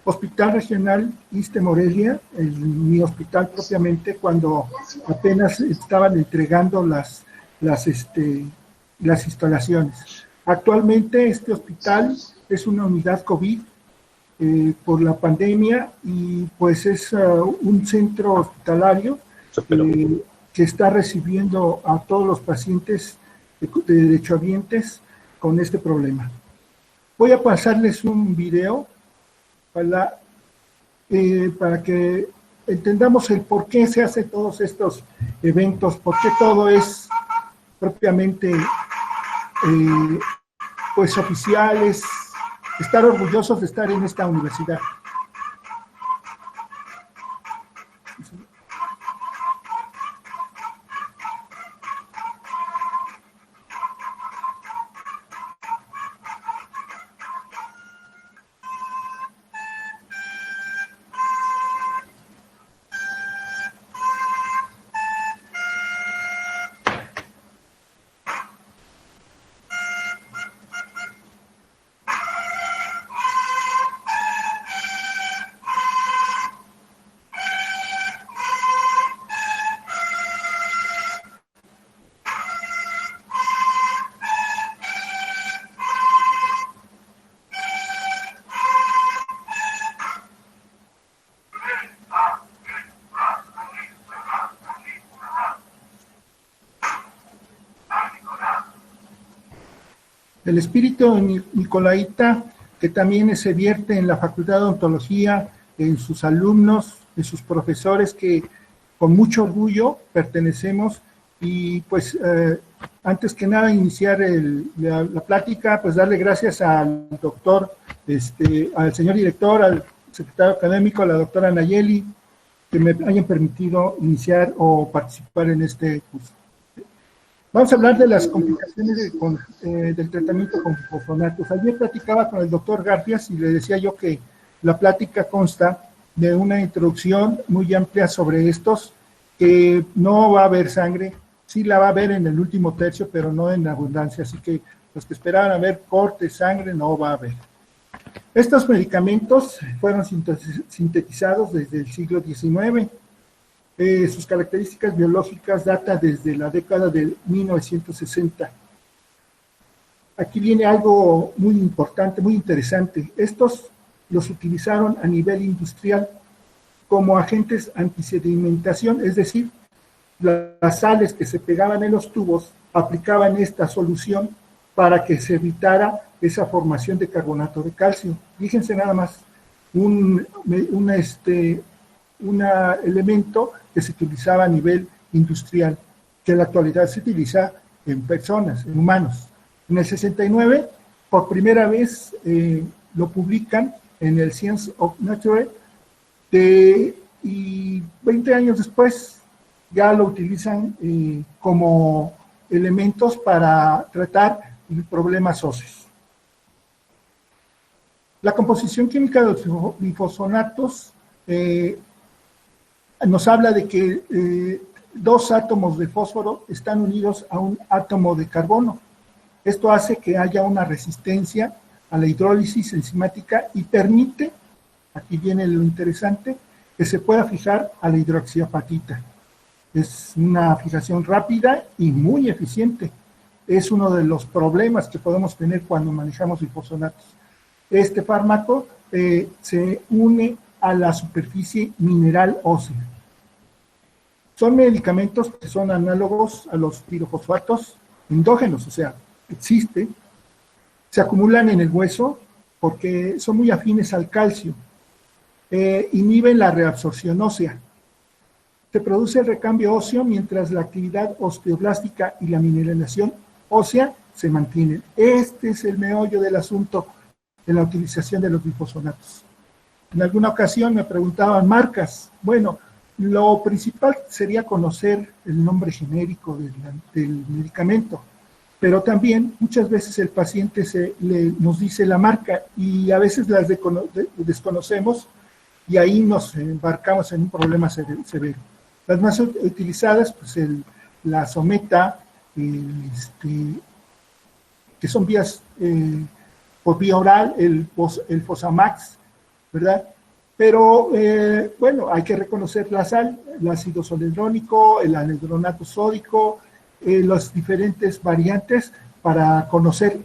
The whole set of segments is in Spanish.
Hospital Regional ISSSTE Morelia, mi hospital propiamente, cuando apenas estaban entregando las instalaciones. Actualmente este hospital es una unidad COVID por la pandemia y pues es un centro hospitalario que está recibiendo a todos los pacientes de derechohabientes con este problema. Voy a pasarles un video para que entendamos el por qué se hacen todos estos eventos, por qué todo es propiamente pues oficiales, estar orgullosos de estar en esta universidad. El espíritu nicolaita, que también se vierte en la Facultad de Odontología, en sus alumnos, en sus profesores, que con mucho orgullo pertenecemos. Y pues antes que nada iniciar la plática, pues darle gracias al doctor, al señor director, al secretario académico, a la doctora Nayeli, que me hayan permitido iniciar o participar en este curso. Vamos a hablar de las complicaciones del tratamiento con glifosinatos. Ayer platicaba con el doctor Garfias y le decía yo que la plática consta de una introducción muy amplia sobre estos, que no va a haber sangre, sí la va a haber en el último tercio, pero no en abundancia, así que los que esperaban a ver corte, sangre, no va a haber. Estos medicamentos fueron sintetizados desde el siglo XIX. Sus características biológicas datan desde la década de 1960. Aquí viene algo muy importante, muy interesante. Estos los utilizaron a nivel industrial como agentes antisedimentación, es decir, las sales que se pegaban en los tubos aplicaban esta solución para que se evitara esa formación de carbonato de calcio. Fíjense nada más, un elemento que se utilizaba a nivel industrial, que en la actualidad se utiliza en personas, en humanos. En el 69, por primera vez, lo publican en el Science of Nature, y 20 años después ya lo utilizan como elementos para tratar problemas óseos. La composición química de los glifosonatos nos habla de que dos átomos de fósforo están unidos a un átomo de carbono. Esto hace que haya una resistencia a la hidrólisis enzimática y permite, aquí viene lo interesante, que se pueda fijar a la hidroxiapatita. Es una fijación rápida y muy eficiente. Es uno de los problemas que podemos tener cuando manejamos glifosonatos. Este fármaco se une a la superficie mineral ósea. Son medicamentos que son análogos a los pirofosfatos endógenos, o sea, existen, se acumulan en el hueso porque son muy afines al calcio, inhiben la reabsorción ósea, se produce el recambio óseo mientras la actividad osteoblástica y la mineralización ósea se mantienen. Este es el meollo del asunto en la utilización de los glifosonatos. En alguna ocasión me preguntaban marcas. Bueno, lo principal sería conocer el nombre genérico del medicamento, pero también muchas veces el paciente nos dice la marca y a veces las desconocemos y ahí nos embarcamos en un problema severo. Las más utilizadas, pues la Someta, que son vías por vía oral, el Fosamax, ¿verdad? Pero, bueno, hay que reconocer la sal, el ácido soledrónico, el anhidronato sódico, las diferentes variantes para conocer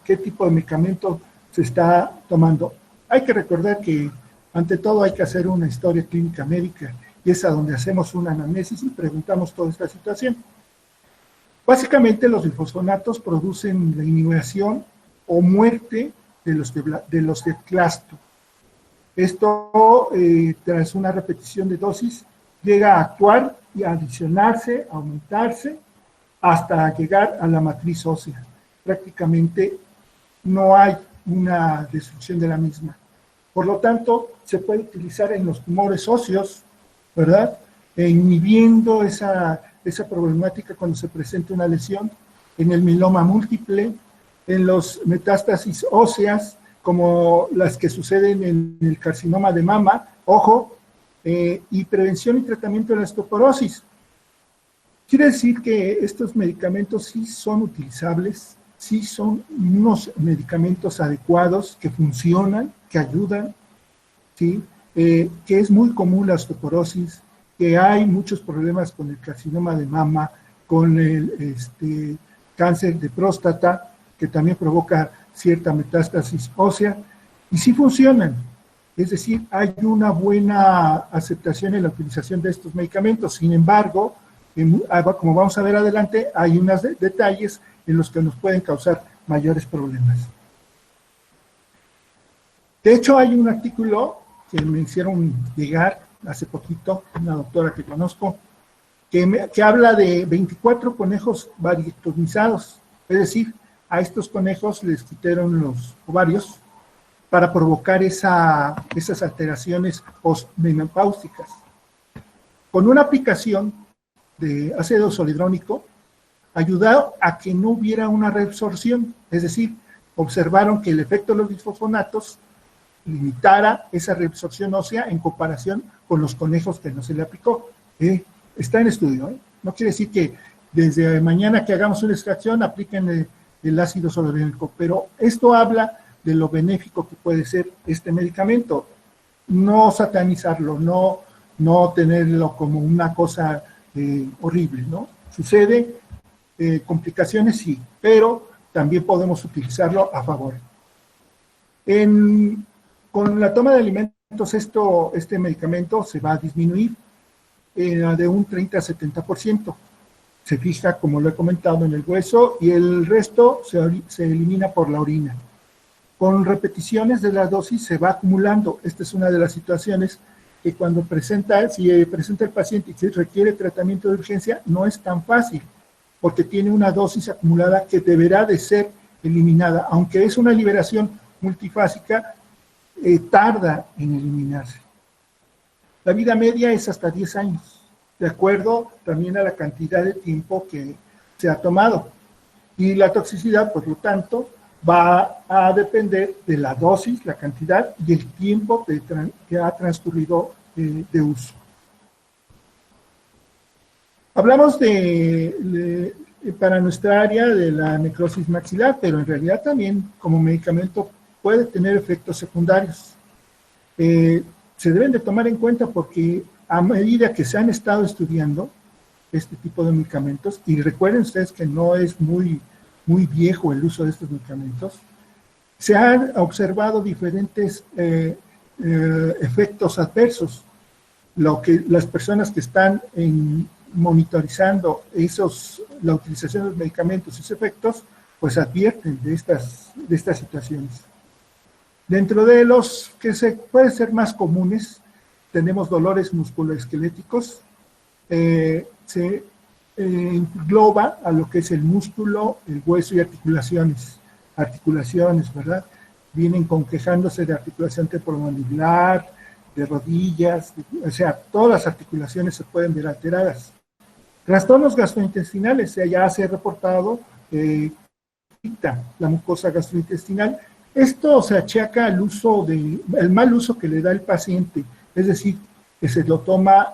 qué tipo de medicamento se está tomando. Hay que recordar que, ante todo, hay que hacer una historia clínica médica, y es a donde hacemos una anamnesis y preguntamos toda esta situación. Básicamente, los glifosfonatos producen la inhibición o muerte de los de clasto. Esto, tras una repetición de dosis, llega a actuar y a adicionarse, a aumentarse, hasta llegar a la matriz ósea. Prácticamente no hay una destrucción de la misma. Por lo tanto, se puede utilizar en los tumores óseos, ¿verdad? Inhibiendo esa problemática cuando se presenta una lesión, en el mieloma múltiple, en los metástasis óseas, como las que suceden en el carcinoma de mama, ojo, y prevención y tratamiento de la osteoporosis. Quiere decir que estos medicamentos sí son utilizables, sí son unos medicamentos adecuados, que funcionan, que ayudan, ¿sí? Que es muy común la osteoporosis, que hay muchos problemas con el carcinoma de mama, con el cáncer de próstata, que también provoca cierta metástasis ósea, y sí funcionan. Es decir, hay una buena aceptación en la utilización de estos medicamentos. Sin embargo, como vamos a ver adelante, hay unos detalles en los que nos pueden causar mayores problemas. De hecho, hay un artículo que me hicieron llegar hace poquito, una doctora que conozco, que habla de 24 conejos varictomizados, es decir, a estos conejos les quitaron los ovarios para provocar esas alteraciones postmenopáusicas. Con una aplicación de ácido soledrónico, ayudó a que no hubiera una reabsorción, es decir, observaron que el efecto de los bisfosfonatos limitara esa reabsorción ósea en comparación con los conejos que no se le aplicó. Está en estudio, no quiere decir que desde mañana que hagamos una extracción apliquen el ácido soledrónico, pero esto habla de lo benéfico que puede ser este medicamento. No satanizarlo, no tenerlo como una cosa horrible, ¿no? Sucede, complicaciones sí, pero también podemos utilizarlo a favor. Con la toma de alimentos, este medicamento se va a disminuir de un 30 a 70%. Se fija, como lo he comentado, en el hueso, y el resto se elimina por la orina. Con repeticiones de la dosis se va acumulando. Esta es una de las situaciones que cuando si presenta el paciente y se requiere tratamiento de urgencia, no es tan fácil, porque tiene una dosis acumulada que deberá de ser eliminada. Aunque es una liberación multifásica, tarda en eliminarse. La vida media es hasta 10 años, de acuerdo también a la cantidad de tiempo que se ha tomado. Y la toxicidad, por lo tanto, va a depender de la dosis, la cantidad y el tiempo que ha transcurrido de uso. Hablamos para nuestra área de la necrosis maxilar, pero en realidad también como medicamento puede tener efectos secundarios. Se deben de tomar en cuenta porque a medida que se han estado estudiando este tipo de medicamentos, y recuerden ustedes que no es muy viejo el uso de estos medicamentos, se han observado diferentes efectos adversos. Lo que las personas que están monitorizando la utilización de los medicamentos y sus efectos, pues advierten de estas situaciones. Dentro de los que pueden ser más comunes, tenemos dolores musculoesqueléticos, se engloba a lo que es el músculo, el hueso y articulaciones, ¿verdad? Vienen quejándose de articulación temporomandibular, de rodillas, o sea, todas las articulaciones se pueden ver alteradas. Trastornos gastrointestinales, ya se ha reportado la mucosa gastrointestinal. Esto se achaca al el mal uso que le da el paciente, es decir, que se lo toma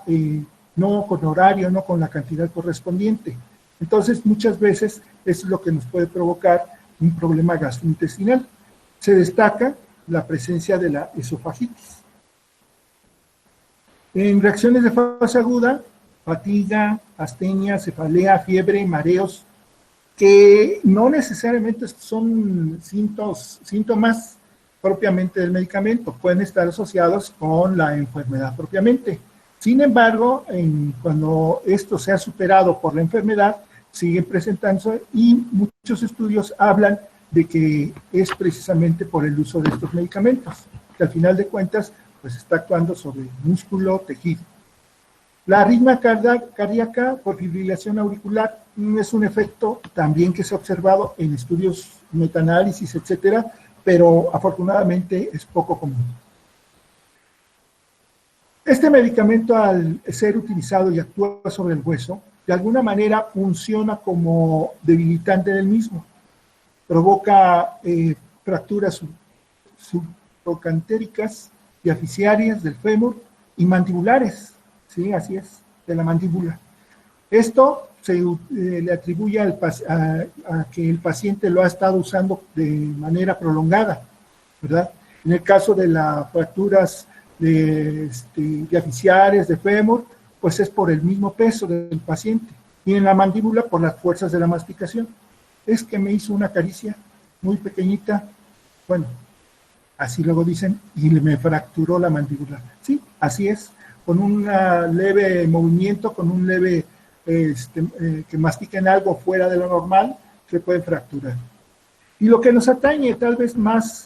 no con horario, no con la cantidad correspondiente. Entonces, muchas veces eso es lo que nos puede provocar un problema gastrointestinal. Se destaca la presencia de la esofagitis. En reacciones de fase aguda, fatiga, astenia, cefalea, fiebre, mareos, que no necesariamente son síntomas propiamente del medicamento, pueden estar asociados con la enfermedad propiamente. Sin embargo, cuando esto se ha superado por la enfermedad, siguen presentándose y muchos estudios hablan de que es precisamente por el uso de estos medicamentos, que al final de cuentas pues está actuando sobre músculo, tejido. La arritmia cardíaca por fibrilación auricular es un efecto también que se ha observado en estudios metaanálisis, etcétera, pero afortunadamente es poco común. Este medicamento, al ser utilizado y actúa sobre el hueso, de alguna manera funciona como debilitante del mismo. Provoca fracturas subtrocantéricas, diaficiarias del fémur y mandibulares. Sí, así es, de la mandíbula. Esto se le atribuye a que el paciente lo ha estado usando de manera prolongada, ¿verdad? En el caso de las fracturas diaficiares de fémur, pues es por el mismo peso del paciente. Y en la mandíbula, por las fuerzas de la masticación. Es que me hizo una caricia muy pequeñita, bueno, así luego dicen, y me fracturó la mandíbula. Sí, así es, con un leve movimiento, con un leve que mastiquen algo fuera de lo normal, se pueden fracturar. Y lo que nos atañe tal vez más,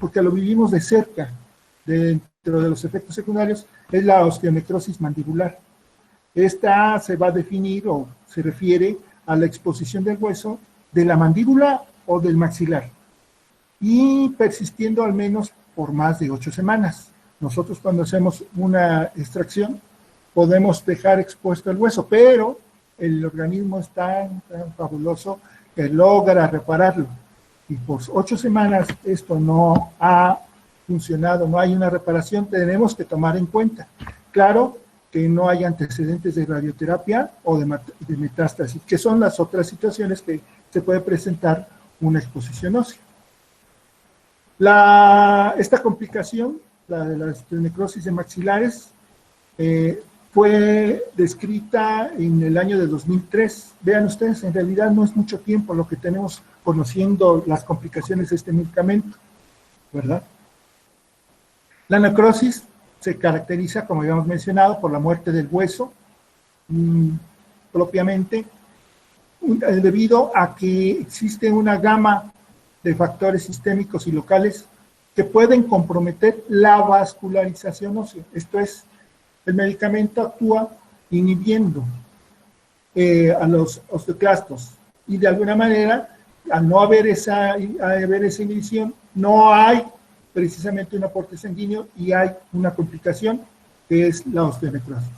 porque lo vivimos de cerca, dentro de los efectos secundarios, es la osteonecrosis mandibular. Esta se va a definir o se refiere a la exposición del hueso de la mandíbula o del maxilar, y persistiendo al menos por más de 8 semanas. Nosotros cuando hacemos una extracción podemos dejar expuesto el hueso, pero el organismo es tan fabuloso que logra repararlo. Y por 8 semanas esto no ha funcionado, no hay una reparación, tenemos que tomar en cuenta. Claro que no hay antecedentes de radioterapia o de metástasis, que son las otras situaciones que se puede presentar una exposición ósea. Esta complicación, la de la osteonecrosis de maxilares, fue descrita en el año de 2003. Vean ustedes, en realidad no es mucho tiempo lo que tenemos conociendo las complicaciones de este medicamento, ¿verdad? La necrosis se caracteriza, como habíamos mencionado, por la muerte del hueso, propiamente, debido a que existe una gama de factores sistémicos y locales que pueden comprometer la vascularización ósea. Esto es, el medicamento actúa inhibiendo a los osteoclastos y de alguna manera, al no haber esa inhibición, no hay precisamente un aporte sanguíneo y hay una complicación que es la osteonecrosis.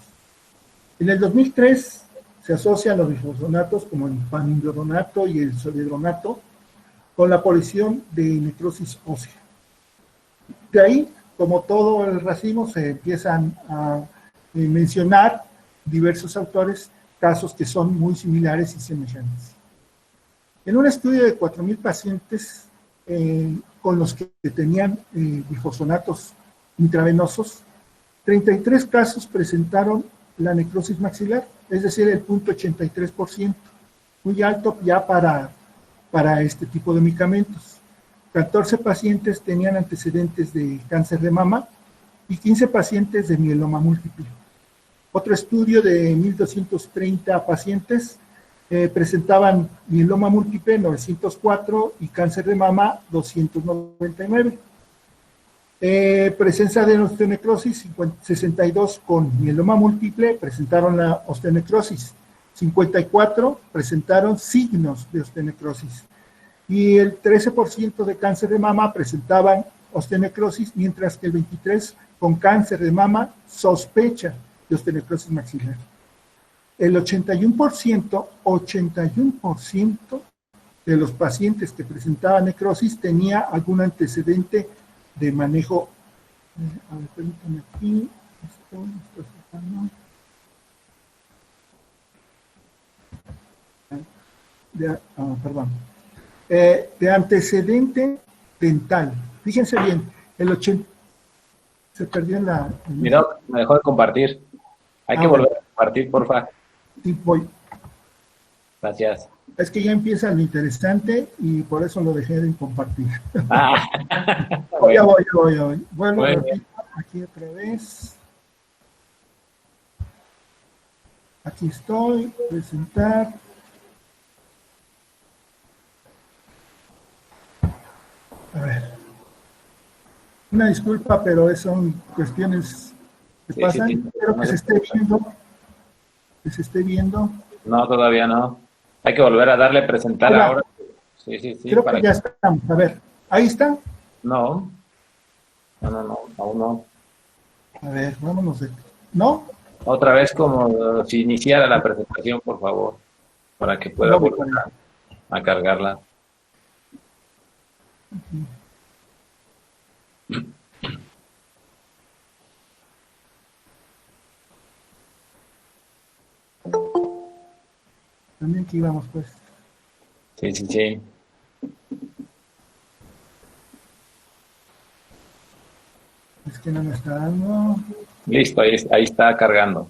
En el 2003 se asocian los bifosfonatos como el panindronato y el zoledronato con la aparición de necrosis ósea. De ahí, como todo el racimo, se empiezan a mencionar diversos autores casos que son muy similares y semejantes. En un estudio de 4,000 pacientes con los que tenían bifosfonatos intravenosos, 33 casos presentaron la necrosis maxilar, es decir, el 0.83%, muy alto ya para este tipo de medicamentos. 14 pacientes tenían antecedentes de cáncer de mama y 15 pacientes de mieloma múltiple. Otro estudio de 1,230 pacientes presentaban mieloma múltiple 904 y cáncer de mama 299. Presencia de osteonecrosis 62 con mieloma múltiple presentaron la osteonecrosis, 54 presentaron signos de osteonecrosis y el 13% de cáncer de mama presentaban osteonecrosis, mientras que el 23% con cáncer de mama sospecha de osteonecrosis maxilar. El 81% de los pacientes que presentaban necrosis tenía algún antecedente de manejo. A ver, permítame aquí. Perdón. De antecedente dental. Fíjense bien, el 80. Se perdió en la... Mira, me dejó de compartir. Hay que volver a compartir, porfa. Sí, voy. Gracias. Es que ya empieza lo interesante y por eso lo dejé de compartir. Ah. Ya voy. Vuelvo Muy repito, bien. aquí otra vez. Aquí estoy, presentar. A ver. Una disculpa, pero son cuestiones que Sí, pasan. sí, sí. Espero No que se se esté preocupe. viendo. Que se esté viendo. No, todavía no. Hay que volver a darle a presentar Ahí va. ahora. Sí, sí, sí. Creo Para que ya estamos. A ver, ahí está. No, aún no. A ver, vámonos de... ¿No? Otra vez como si iniciara la presentación, por favor, para que pueda No, mi volver a cargarla. También que íbamos, pues. Sí, sí, sí. Es que no me está dando. Listo, ahí está cargando.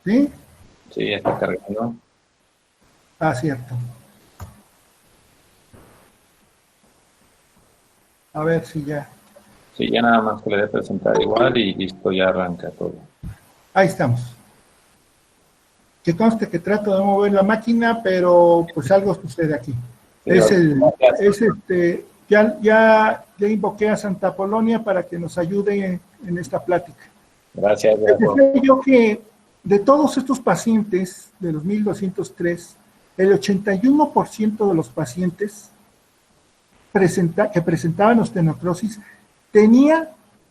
¿Sí? Sí, ya está cargando. Ah, cierto. A ver si ya. Sí, ya nada más que le dé presentar igual y listo, ya arranca todo. Ahí estamos. Que conste que trato de mover la máquina, pero pues algo sucede aquí. Sí, Ya invoqué a Santa Apolonia para que nos ayude en esta plática. Gracias, Les gracias. decía yo que de todos estos pacientes, de los 1203, el 81% de los pacientes que presentaban osteonecrosis tenía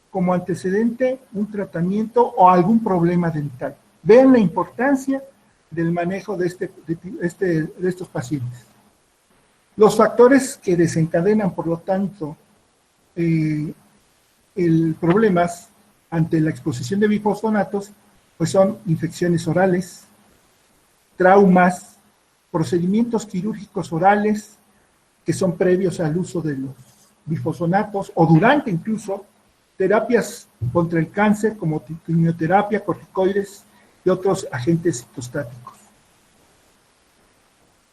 como antecedente un tratamiento o algún problema dental. Vean la importancia del manejo de estos pacientes. Los factores que desencadenan, por lo tanto, problemas ante la exposición de bifosfonatos, pues son infecciones orales, traumas, procedimientos quirúrgicos orales que son previos al uso de los bifosfonatos o durante incluso terapias contra el cáncer como quimioterapia, corticoides y otros agentes citostáticos.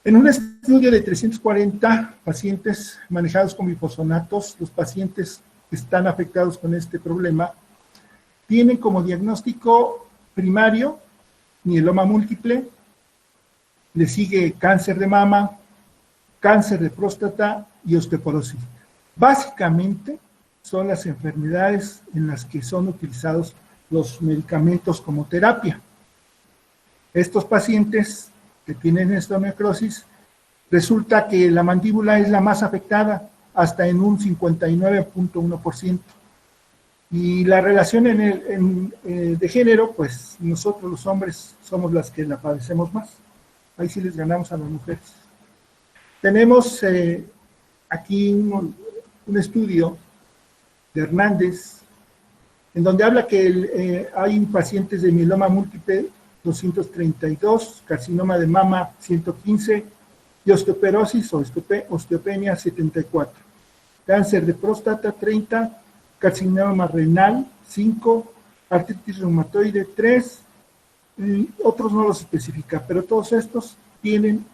En un estudio de 340 pacientes manejados con bifosfonatos, los pacientes que están afectados con este problema tienen como diagnóstico primario mieloma múltiple, le sigue cáncer de mama, cáncer de próstata y osteoporosis. Básicamente son las enfermedades en las que son utilizados los medicamentos como terapia. Estos pacientes que tienen osteonecrosis, resulta que la mandíbula es la más afectada, hasta en un 59.1%. Y la relación de género, pues nosotros los hombres somos las que la padecemos más. Ahí sí les ganamos a las mujeres. Tenemos aquí un estudio de Hernández, en donde habla que hay pacientes de mieloma múltiple 232, carcinoma de mama 115 y osteoporosis o osteopenia 74. Cáncer de próstata 30, carcinoma renal 5, artritis reumatoide 3, y otros no los especifica, pero todos estos tienen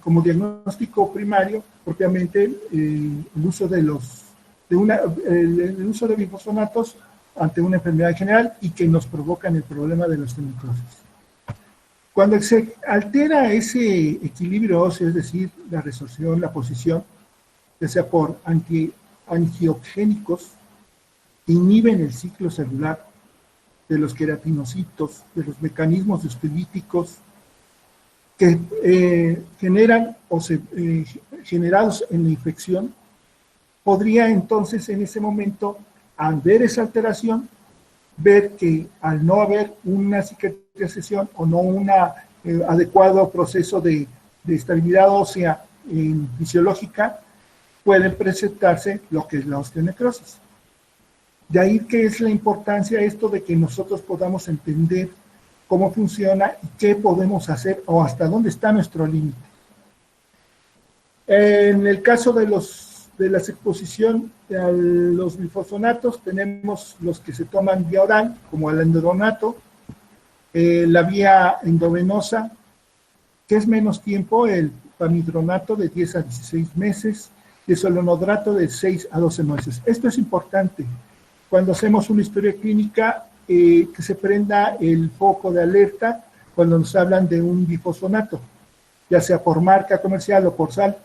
como diagnóstico primario propiamente el uso de el uso de bifosfonatos ante una enfermedad general y que nos provocan el problema de la osteonecrosis. Cuando se altera ese equilibrio óseo, es decir, la resorción, la posición, ya sea por angiogénicos, inhiben el ciclo celular de los queratinocitos, de los mecanismos osteolíticos que generan generados en la infección, podría entonces en ese momento, al ver esa alteración, ver que al no haber una cicatrización o no un adecuado proceso de estabilidad ósea fisiológica, pueden presentarse lo que es la osteonecrosis. De ahí que es la importancia esto de que nosotros podamos entender cómo funciona y qué podemos hacer o hasta dónde está nuestro límite. En el caso de los de la exposición a los glifosfonatos tenemos los que se toman vía oral, como el endodronato, la vía endovenosa, que es menos tiempo, el pamidronato de 10 a 16 meses, y el solonodrato de 6 a 12 meses. Esto es importante. Cuando hacemos una historia clínica, que se prenda el foco de alerta cuando nos hablan de un glifosfonato, ya sea por marca comercial o por sal,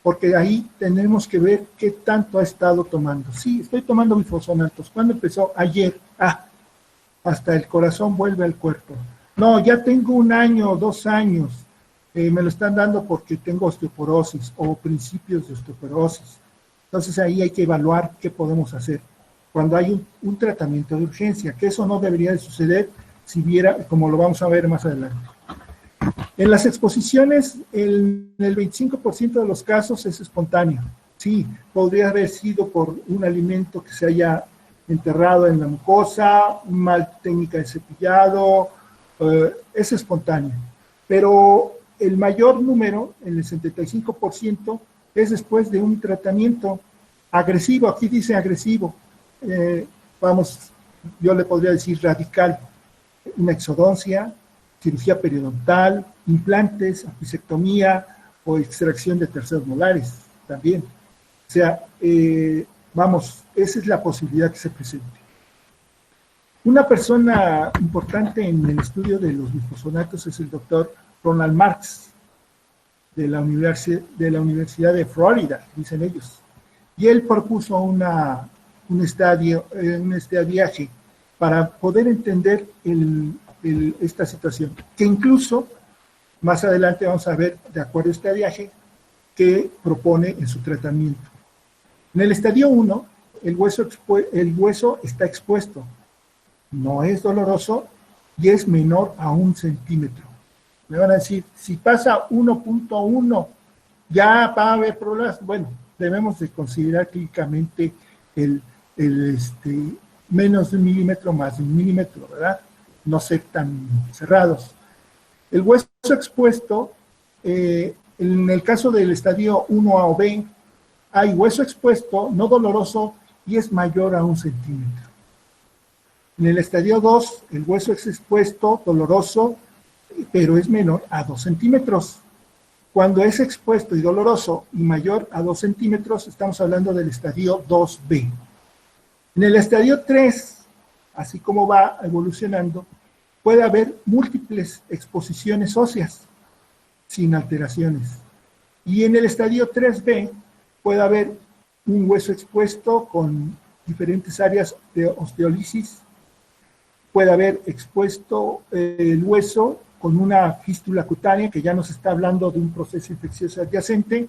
porque ahí tenemos que ver qué tanto ha estado tomando. Sí, estoy tomando glifosfonatos. ¿Cuándo empezó? Ayer. Hasta el corazón vuelve al cuerpo. No, ya tengo 1 año, 2 años. Me lo están dando porque tengo osteoporosis o principios de osteoporosis. Entonces ahí hay que evaluar qué podemos hacer cuando hay un tratamiento de urgencia, que eso no debería de suceder si viera, como lo vamos a ver más adelante. En las exposiciones, el 25% de los casos es espontáneo. Sí, podría haber sido por un alimento que se haya enterrado en la mucosa, una mal técnica de cepillado, es espontáneo. Pero el mayor número, el 75%, es después de un tratamiento agresivo. Aquí dice agresivo. Yo le podría decir radical. Una exodoncia, cirugía periodontal, implantes, apicectomía o extracción de terceros molares también. O sea, esa es la posibilidad que se presente. Una persona importante en el estudio de los glifosfonatos es el doctor Ronald Marks, de la Universidad de Florida, dicen ellos. Y él propuso un estadiaje para poder entender esta situación, que incluso más adelante vamos a ver, de acuerdo a este viaje, que propone en su tratamiento. En el estadio 1, el hueso está expuesto, no es doloroso y es menor a 1 centímetro. Me van a decir, si pasa 1.1, ya va a haber problemas. Bueno, debemos de considerar clínicamente menos de 1 milímetro, más de 1 milímetro, ¿verdad? No ser tan cerrados. El hueso expuesto, en el caso del estadio 1A o B, hay hueso expuesto, no doloroso, y es mayor a 1 centímetro. En el estadio 2, el hueso es expuesto, doloroso, pero es menor a 2 centímetros. Cuando es expuesto y doloroso y mayor a 2 centímetros, estamos hablando del estadio 2B. En el estadio 3, así como va evolucionando, puede haber múltiples exposiciones óseas sin alteraciones. Y en el estadio 3B puede haber un hueso expuesto con diferentes áreas de osteólisis, puede haber expuesto el hueso con una fístula cutánea, que ya nos está hablando de un proceso infeccioso adyacente,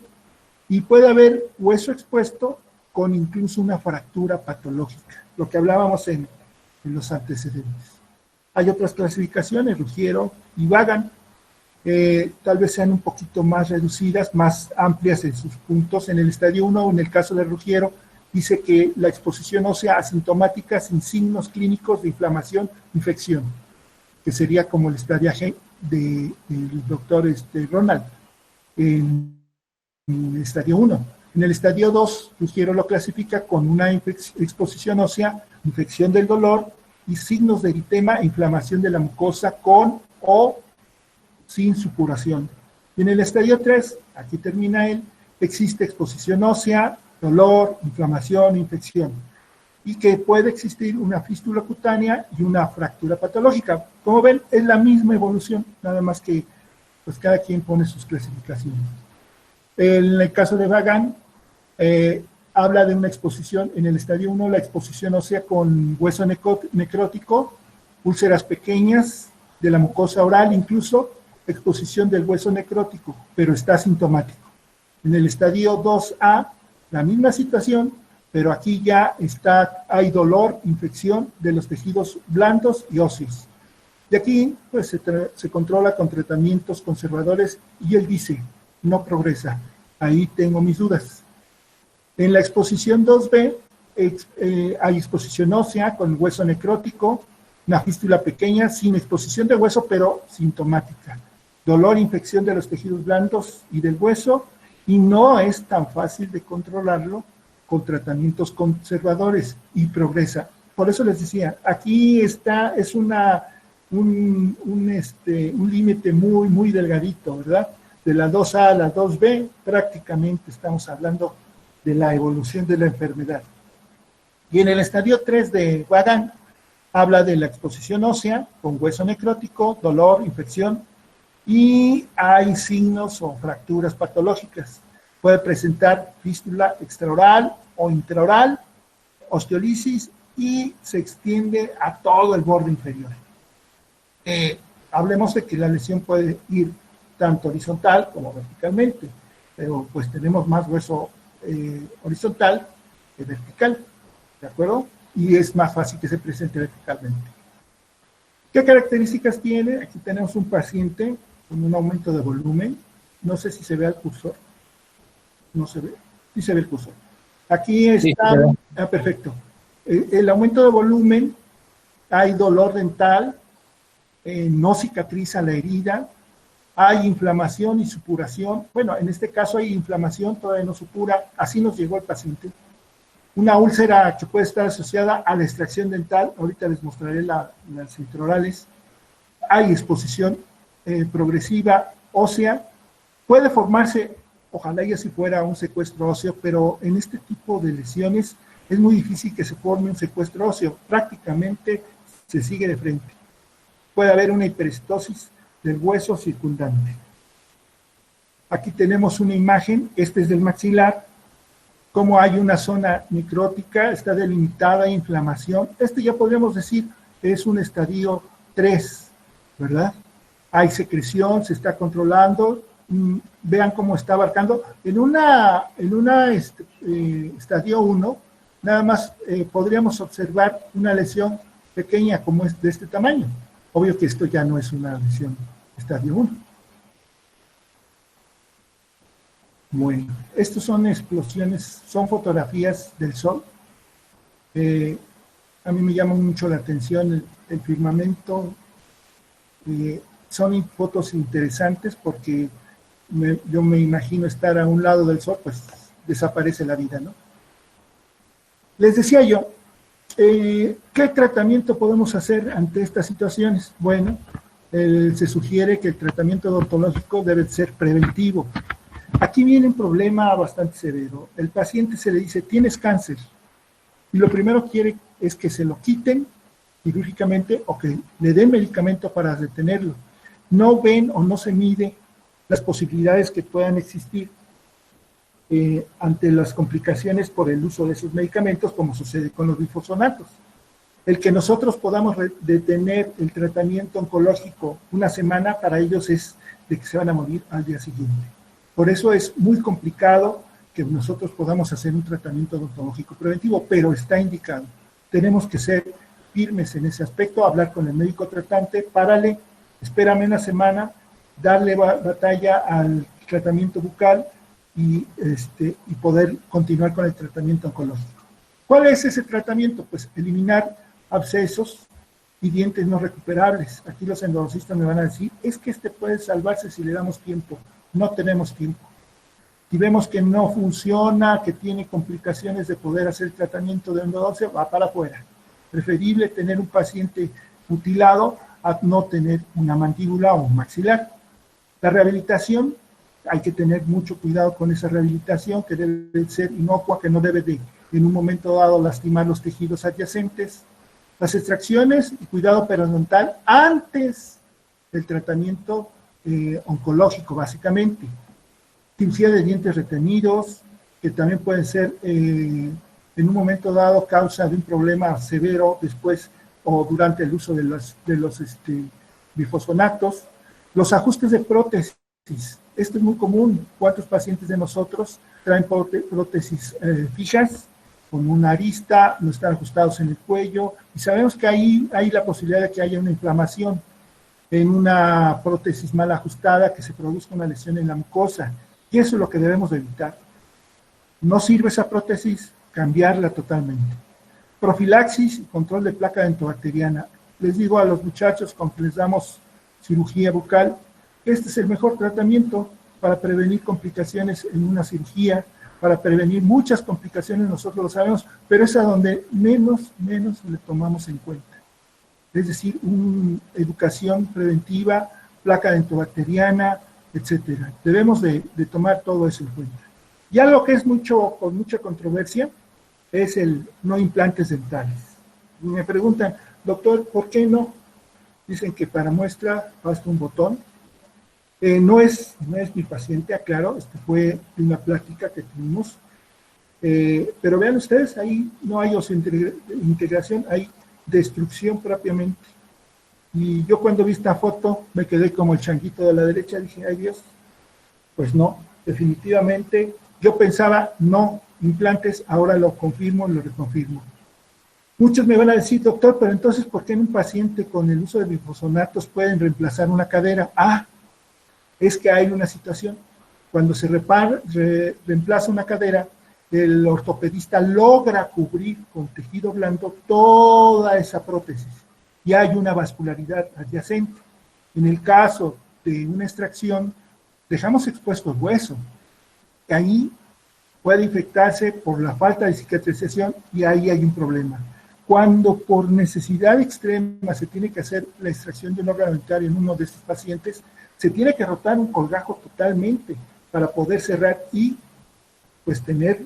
y puede haber hueso expuesto con incluso una fractura patológica, lo que hablábamos en los antecedentes. Hay otras clasificaciones, Ruggiero y Vagan, tal vez sean un poquito más reducidas, más amplias en sus puntos. En el estadio 1, en el caso de Ruggiero, dice que la exposición ósea asintomática sin signos clínicos de inflamación, infección, que sería como el estadiaje del doctor Ronald en el estadio 1. En el estadio 2, Ruggiero lo clasifica con una exposición ósea, infección del dolor y signos de eritema e inflamación de la mucosa con o sin supuración. Y en el estadio 3, aquí termina él, existe exposición ósea, dolor, inflamación, infección, y que puede existir una fístula cutánea y una fractura patológica. Como ven, es la misma evolución, nada más que pues cada quien pone sus clasificaciones. En el caso de Vagan, habla de una exposición, en el estadio 1, la exposición ósea con hueso necrótico, úlceras pequeñas de la mucosa oral, incluso exposición del hueso necrótico, pero está asintomático. En el estadio 2A, la misma situación, pero aquí ya hay dolor, infección de los tejidos blandos y óseos. Y aquí pues se controla con tratamientos conservadores y él dice, no progresa. Ahí tengo mis dudas. En la exposición 2B hay exposición ósea con hueso necrótico, una fístula pequeña sin exposición de hueso, pero sintomática. Dolor, infección de los tejidos blandos y del hueso, y no es tan fácil de controlarlo con tratamientos conservadores y progresa. Por eso les decía, aquí está, es un límite muy, muy delgadito, ¿verdad? De la 2A a la 2B, prácticamente estamos hablando de la evolución de la enfermedad. Y en el estadio 3 de Waddam, habla de la exposición ósea con hueso necrótico, dolor, infección, y hay signos o fracturas patológicas. Puede presentar fístula extraoral o intraoral, osteolisis, y se extiende a todo el borde inferior. Hablemos de que la lesión puede ir tanto horizontal como verticalmente, pero pues tenemos más hueso horizontal que vertical, ¿de acuerdo? Y es más fácil que se presente verticalmente. ¿Qué características tiene? Aquí tenemos un paciente con un aumento de volumen. No sé si se ve el cursor. No se ve. Sí se ve el cursor. Aquí está. Sí, perfecto. El aumento de volumen, hay dolor dental, no cicatriza la herida, hay inflamación y supuración. Bueno, en este caso hay inflamación, todavía no supura. Así nos llegó el paciente. Una úlcera que puede estar asociada a la extracción dental, ahorita les mostraré las intraorales. Hay exposición progresiva ósea, puede formarse, ojalá y así fuera, un secuestro óseo, pero en este tipo de lesiones es muy difícil que se forme un secuestro óseo, prácticamente se sigue de frente. Puede haber una hiperestosis del hueso circundante. Aquí tenemos una imagen, este es del maxilar, como hay una zona necrótica, está delimitada, inflamación. Este ya podríamos decir es un estadio 3, ¿verdad? Hay secreción, se está controlando. Vean cómo está abarcando. En una estadio 1, nada más podríamos observar una lesión pequeña como es de este tamaño. Obvio que esto ya no es una lesión estadio 1. Bueno, estos son explosiones, son fotografías del Sol. A mí me llama mucho la atención el firmamento. Son fotos interesantes porque yo me imagino estar a un lado del Sol, pues desaparece la vida, ¿no? Les decía yo, ¿qué tratamiento podemos hacer ante estas situaciones? Bueno, se sugiere que el tratamiento odontológico debe ser preventivo. Aquí viene un problema bastante severo. El paciente se le dice, tienes cáncer, y lo primero quiere es que se lo quiten quirúrgicamente o que le den medicamento para detenerlo. No ven o no se mide las posibilidades que puedan existir ante las complicaciones por el uso de esos medicamentos, como sucede con los glifosinatos. El que nosotros podamos detener el tratamiento oncológico una semana, para ellos es de que se van a morir al día siguiente. Por eso es muy complicado que nosotros podamos hacer un tratamiento odontológico preventivo, pero está indicado. Tenemos que ser firmes en ese aspecto, hablar con el médico tratante, párale, espérame una semana, darle batalla al tratamiento bucal y poder continuar con el tratamiento oncológico. ¿Cuál es ese tratamiento? Pues eliminar abscesos y dientes no recuperables. Aquí los endodoncistas me van a decir, es que puede salvarse si le damos tiempo. No tenemos tiempo. Si vemos que no funciona, que tiene complicaciones de poder hacer el tratamiento de endodoncia, va para afuera. Preferible tener un paciente mutilado a no tener una mandíbula o un maxilar. La rehabilitación, hay que tener mucho cuidado con esa rehabilitación, que debe ser inocua, que no debe de, en un momento dado, lastimar los tejidos adyacentes. Las extracciones y cuidado periodontal antes del tratamiento oncológico, básicamente. Cirugía de dientes retenidos, que también pueden ser en un momento dado causa de un problema severo después o durante el uso de los bifosfonatos. Los ajustes de prótesis, esto es muy común. ¿Cuántos pacientes de nosotros traen prótesis fijas con una arista, no están ajustados en el cuello? Y sabemos que ahí hay la posibilidad de que haya una inflamación en una prótesis mal ajustada, que se produzca una lesión en la mucosa. Y eso es lo que debemos de evitar. No sirve esa prótesis, cambiarla totalmente. Profilaxis y control de placa dentobacteriana. Les digo a los muchachos con que les damos cirugía bucal, este es el mejor tratamiento para prevenir complicaciones en una cirugía, para prevenir muchas complicaciones, nosotros lo sabemos, pero es a donde menos le tomamos en cuenta. Es decir, educación preventiva, placa dentobacteriana, etcétera. Debemos de tomar todo eso en cuenta. Ya lo que es con mucha controversia es el no implantes dentales. Y me preguntan, doctor, ¿por qué no? Dicen que para muestra basta un botón. No es mi paciente, aclaro, esto fue una plática que tuvimos. Pero vean ustedes, ahí no hay integración, hay destrucción propiamente. Y yo cuando vi esta foto me quedé como el changuito de la derecha, dije, ay Dios, pues no, definitivamente, yo pensaba, no, implantes, ahora lo confirmo, lo reconfirmo. Muchos me van a decir, doctor, pero entonces, ¿por qué en un paciente con el uso de bifosfonatos pueden reemplazar una cadera? Es que hay una situación, cuando se reemplaza una cadera, el ortopedista logra cubrir con tejido blando toda esa prótesis y hay una vascularidad adyacente. En el caso de una extracción, dejamos expuesto el hueso. Ahí puede infectarse por la falta de cicatrización y ahí hay un problema. Cuando por necesidad extrema se tiene que hacer la extracción de un órgano dentario en uno de estos pacientes, se tiene que rotar un colgajo totalmente para poder cerrar y pues tener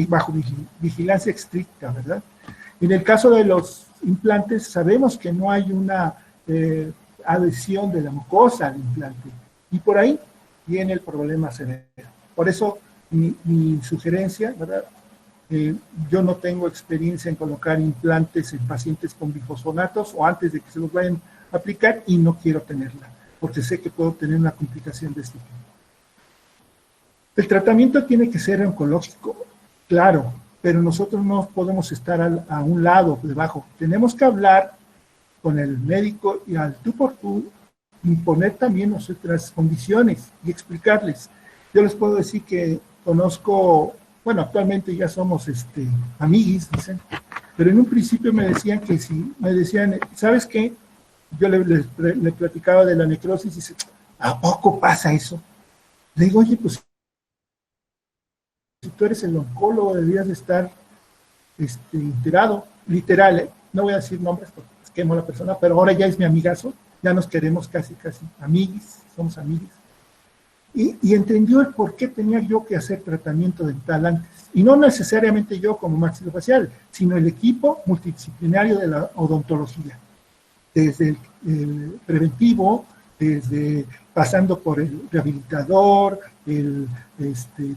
bajo vigilancia estricta, ¿verdad? En el caso de los implantes, sabemos que no hay una adhesión de la mucosa al implante, y por ahí viene el problema severo. Por eso, mi sugerencia, ¿verdad? Yo no tengo experiencia en colocar implantes en pacientes con bifosfonatos o antes de que se los vayan a aplicar, y no quiero tenerla, porque sé que puedo tener una complicación de este tipo. El tratamiento tiene que ser oncológico, claro, pero nosotros no podemos estar a un lado, debajo. Tenemos que hablar con el médico y al tú por tú imponer también nuestras condiciones y explicarles. Yo les puedo decir que conozco, bueno, actualmente ya somos amiguis, dicen, pero en un principio me decían que si, me decían, ¿sabes qué? Yo le platicaba de la necrosis y dice, ¿a poco pasa eso? Le digo, oye, pues si tú eres el oncólogo, deberías de estar enterado, literal, no voy a decir nombres porque quemo a la persona, pero ahora ya es mi amigazo, ya nos queremos casi amiguis, somos amiguis. Y entendió el por qué tenía yo que hacer tratamiento dental antes. Y no necesariamente yo como maxilofacial, sino el equipo multidisciplinario de la odontología. Desde el preventivo, pasando por el rehabilitador,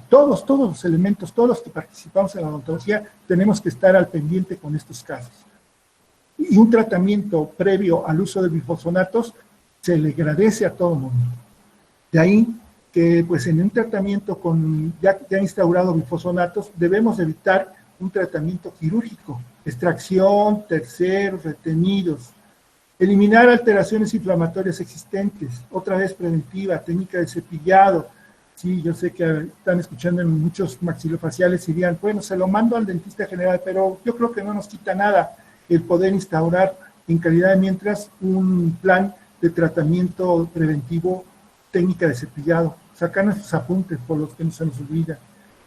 todos los elementos, todos los que participamos en la odontología, tenemos que estar al pendiente con estos casos. Y un tratamiento previo al uso de bifosfonatos se le agradece a todo el mundo. De ahí que pues en un tratamiento con ya instaurado bifosfonatos debemos evitar un tratamiento quirúrgico, extracción, terceros, retenidos, eliminar alteraciones inflamatorias existentes, otra vez preventiva, técnica de cepillado. Sí, yo sé que están escuchando en muchos maxilofaciales y dirían, bueno, se lo mando al dentista general, pero yo creo que no nos quita nada el poder instaurar en calidad de mientras un plan de tratamiento preventivo, técnica de cepillado, sacar nuestros apuntes por los que no se nos olvida.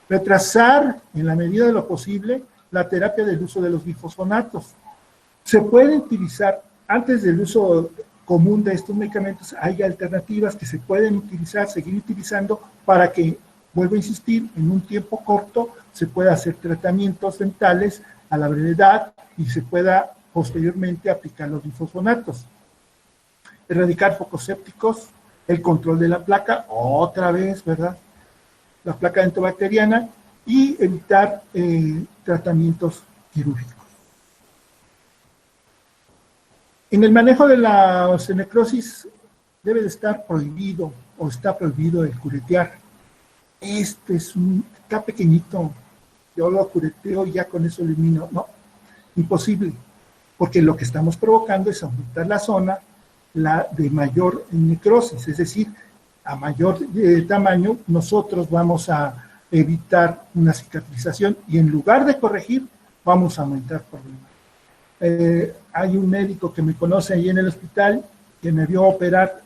Retrasar, en la medida de lo posible, la terapia del uso de los bifosfonatos. Se pueden utilizar, antes del uso común de estos medicamentos, hay alternativas que se pueden utilizar, seguir utilizando, para que, vuelvo a insistir, en un tiempo corto se pueda hacer tratamientos dentales a la brevedad y se pueda posteriormente aplicar los bifosfonatos. Erradicar focos sépticos, el control de la placa, otra vez, ¿verdad? La placa dentobacteriana, y evitar tratamientos quirúrgicos. En el manejo de la osteonecrosis debe de estar prohibido, o está prohibido el curetear. Está pequeñito, yo lo cureteo y ya con eso elimino. No, imposible, porque lo que estamos provocando es aumentar la zona de mayor necrosis, es decir, a mayor tamaño nosotros vamos a evitar una cicatrización y en lugar de corregir, vamos a aumentar problemas. Hay un médico que me conoce ahí en el hospital que me vio operar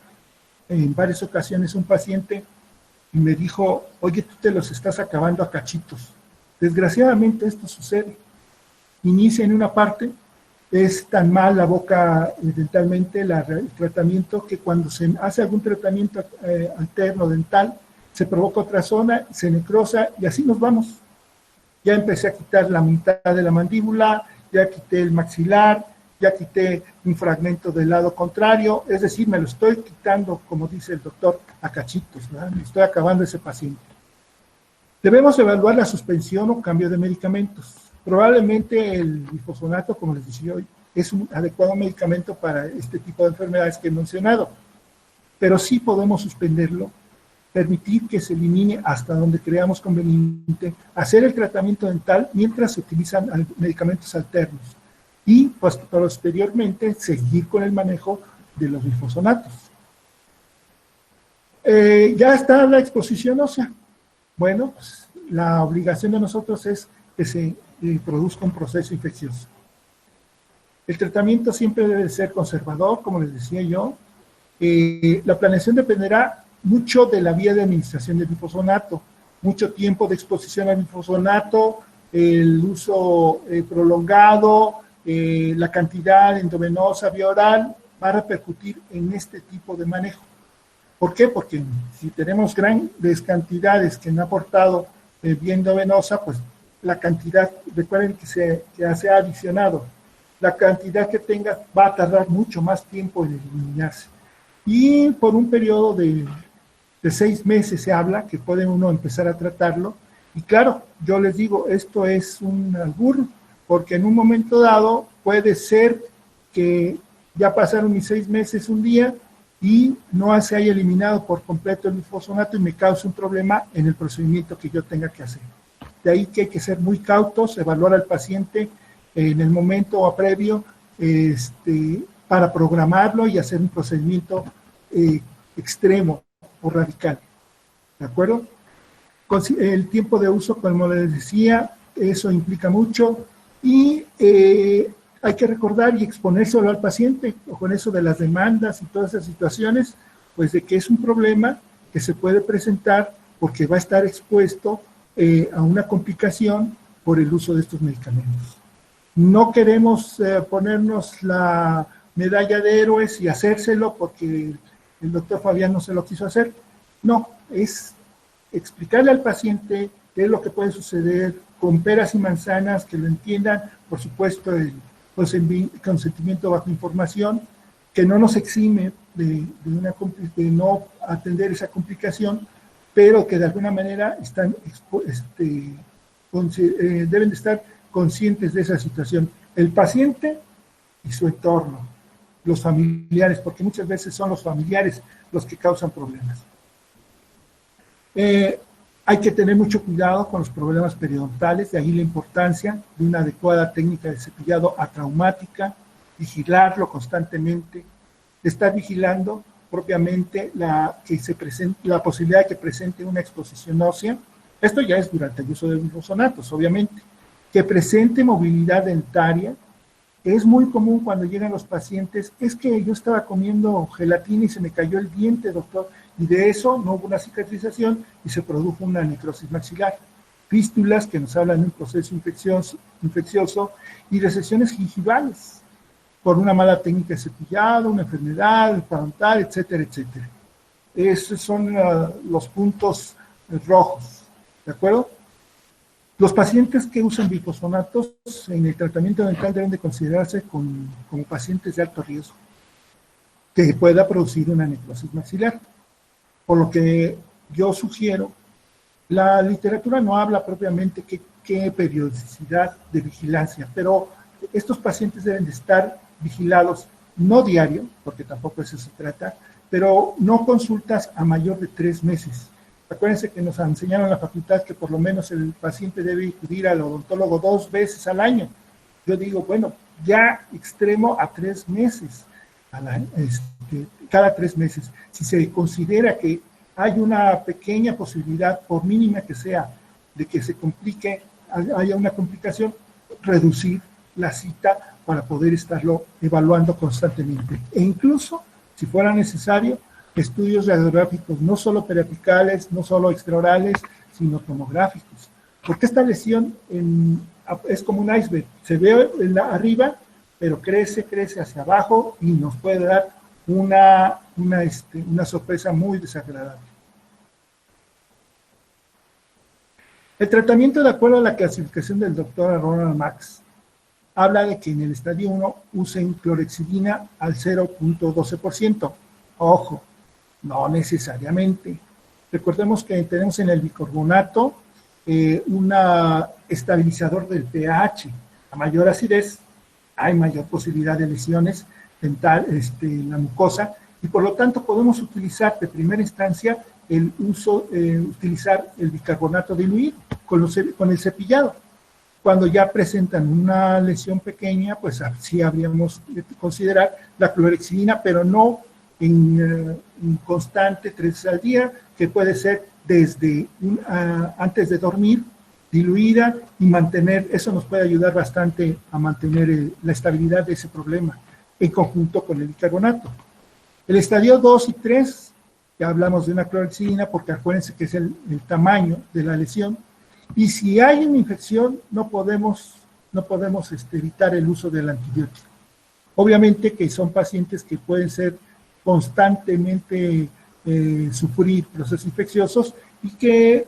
en varias ocasiones un paciente y me dijo, oye, tú te los estás acabando a cachitos. Desgraciadamente esto sucede. Inicia en una parte, es tan mal la boca dentalmente, el tratamiento, que cuando se hace algún tratamiento alterno dental, se provoca otra zona, se necrosa y así nos vamos. Ya empecé a quitar la mitad de la mandíbula, ya quité el maxilar, ya quité un fragmento del lado contrario, es decir, me lo estoy quitando, como dice el doctor, a cachitos, ¿verdad? Me estoy acabando ese paciente. Debemos evaluar la suspensión o cambio de medicamentos. Probablemente el glifosinato, como les decía hoy, es un adecuado medicamento para este tipo de enfermedades que he mencionado, pero sí podemos suspenderlo, permitir que se elimine hasta donde creamos conveniente, hacer el tratamiento dental mientras se utilizan medicamentos alternos y pues, posteriormente seguir con el manejo de los glifosinatos. Ya está la exposición ósea. Bueno, pues, la obligación de nosotros es que se produzca un proceso infeccioso. El tratamiento siempre debe ser conservador, como les decía yo. La planeación dependerá mucho de la vía de administración del glifosinato, mucho tiempo de exposición al glifosinato, el uso prolongado, la cantidad endovenosa, vía oral, va a repercutir en este tipo de manejo. ¿Por qué? Porque si tenemos grandes cantidades que han aportado vía endovenosa, pues la cantidad, recuerden que se ha adicionado, la cantidad que tenga va a tardar mucho más tiempo en eliminarse. Y por un periodo de 6 meses se habla que puede uno empezar a tratarlo. Y claro, yo les digo, esto es un albur, porque en un momento dado puede ser que ya pasaron mis 6 meses un día y no se haya eliminado por completo el glifosinato y me cause un problema en el procedimiento que yo tenga que hacer. De ahí que hay que ser muy cautos, evaluar al paciente en el momento o previo para programarlo y hacer un procedimiento extremo o radical. ¿De acuerdo? El tiempo de uso, como les decía, eso implica mucho y hay que recordar y exponérselo al paciente, o con eso de las demandas y todas esas situaciones, pues de que es un problema que se puede presentar porque va a estar expuesto a una complicación por el uso de estos medicamentos. No queremos ponernos la medalla de héroes y hacérselo porque el doctor Fabián no se lo quiso hacer. No, es explicarle al paciente qué es lo que puede suceder con peras y manzanas, que lo entiendan, por supuesto, el consentimiento bajo información, que no nos exime de no atender esa complicación, pero que de alguna manera deben de estar conscientes de esa situación. El paciente y su entorno, los familiares, porque muchas veces son los familiares los que causan problemas. Hay que tener mucho cuidado con los problemas periodontales, de ahí la importancia de una adecuada técnica de cepillado atraumática, vigilarlo constantemente, estar vigilando propiamente la posibilidad de que presente una exposición ósea. Esto ya es durante el uso de glifosinatos, obviamente. Que presente movilidad dentaria. Es muy común cuando llegan los pacientes, es que yo estaba comiendo gelatina y se me cayó el diente, doctor, y de eso no hubo una cicatrización y se produjo una necrosis maxilar. Fístulas que nos hablan de un proceso infeccioso y recesiones gingivales por una mala técnica de cepillado, una enfermedad parental, etcétera, etcétera. Esos son los puntos rojos, ¿de acuerdo? Los pacientes que usan glifosinatos en el tratamiento dental deben de considerarse como pacientes de alto riesgo, que pueda producir una necrosis maxilar. Por lo que yo sugiero, la literatura no habla propiamente qué periodicidad de vigilancia, pero estos pacientes deben de estar vigilados, no diario, porque tampoco eso se trata, pero no consultas a mayor de 3 meses. Acuérdense que nos enseñaron en la facultad que por lo menos el paciente debe acudir al odontólogo 2 veces al año. Yo digo, bueno, ya extremo a 3 meses, cada 3 meses. Si se considera que hay una pequeña posibilidad, por mínima que sea, de que se complique, haya una complicación, reducir la cita para poder estarlo evaluando constantemente. E incluso, si fuera necesario, estudios radiográficos, no solo periapicales, no solo extraorales, sino tomográficos. Porque esta lesión es como un iceberg, se ve arriba, pero crece hacia abajo y nos puede dar una sorpresa muy desagradable. El tratamiento, de acuerdo a la clasificación del doctor Ronald Max, habla de que en el estadio 1 usen clorhexidina al 0.12%. Ojo, no necesariamente. Recordemos que tenemos en el bicarbonato un estabilizador del pH. A mayor acidez hay mayor posibilidad de lesiones dental, en la mucosa, y por lo tanto podemos utilizar de primera instancia utilizar el bicarbonato diluido con el cepillado. Cuando ya presentan una lesión pequeña, pues sí habríamos de considerar la clorhexidina, pero no en constante 3 veces al día, que puede ser desde antes de dormir, diluida, y mantener, eso nos puede ayudar bastante a mantener la estabilidad de ese problema, en conjunto con el bicarbonato. El estadio 2 y 3, ya hablamos de una clorhexidina, porque acuérdense que es el tamaño de la lesión, y si hay una infección, no podemos evitar el uso del antibiótico. Obviamente que son pacientes que pueden ser constantemente sufrir procesos infecciosos y que,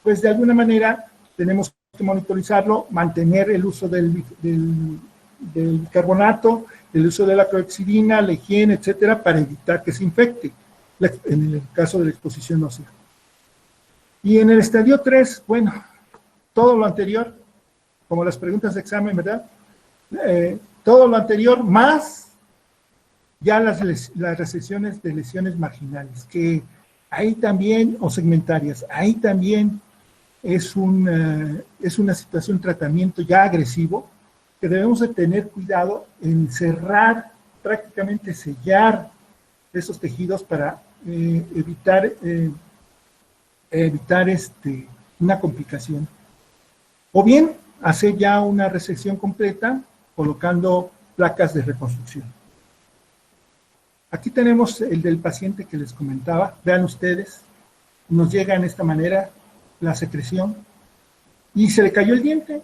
pues de alguna manera, tenemos que monitorizarlo, mantener el uso del bicarbonato, el uso de la clorhexidina, la higiene, etcétera, para evitar que se infecte, en el caso de la exposición ósea. Y en el estadio 3, bueno, todo lo anterior, como las preguntas de examen, ¿verdad? Todo lo anterior, más ya las resecciones de lesiones marginales, que ahí también, o segmentarias, ahí también es una situación, tratamiento ya agresivo, que debemos de tener cuidado en cerrar, prácticamente sellar esos tejidos para evitar una complicación. O bien, hacer ya una resección completa colocando placas de reconstrucción. Aquí tenemos el del paciente que les comentaba. Vean ustedes, nos llega de esta manera la secreción y se le cayó el diente.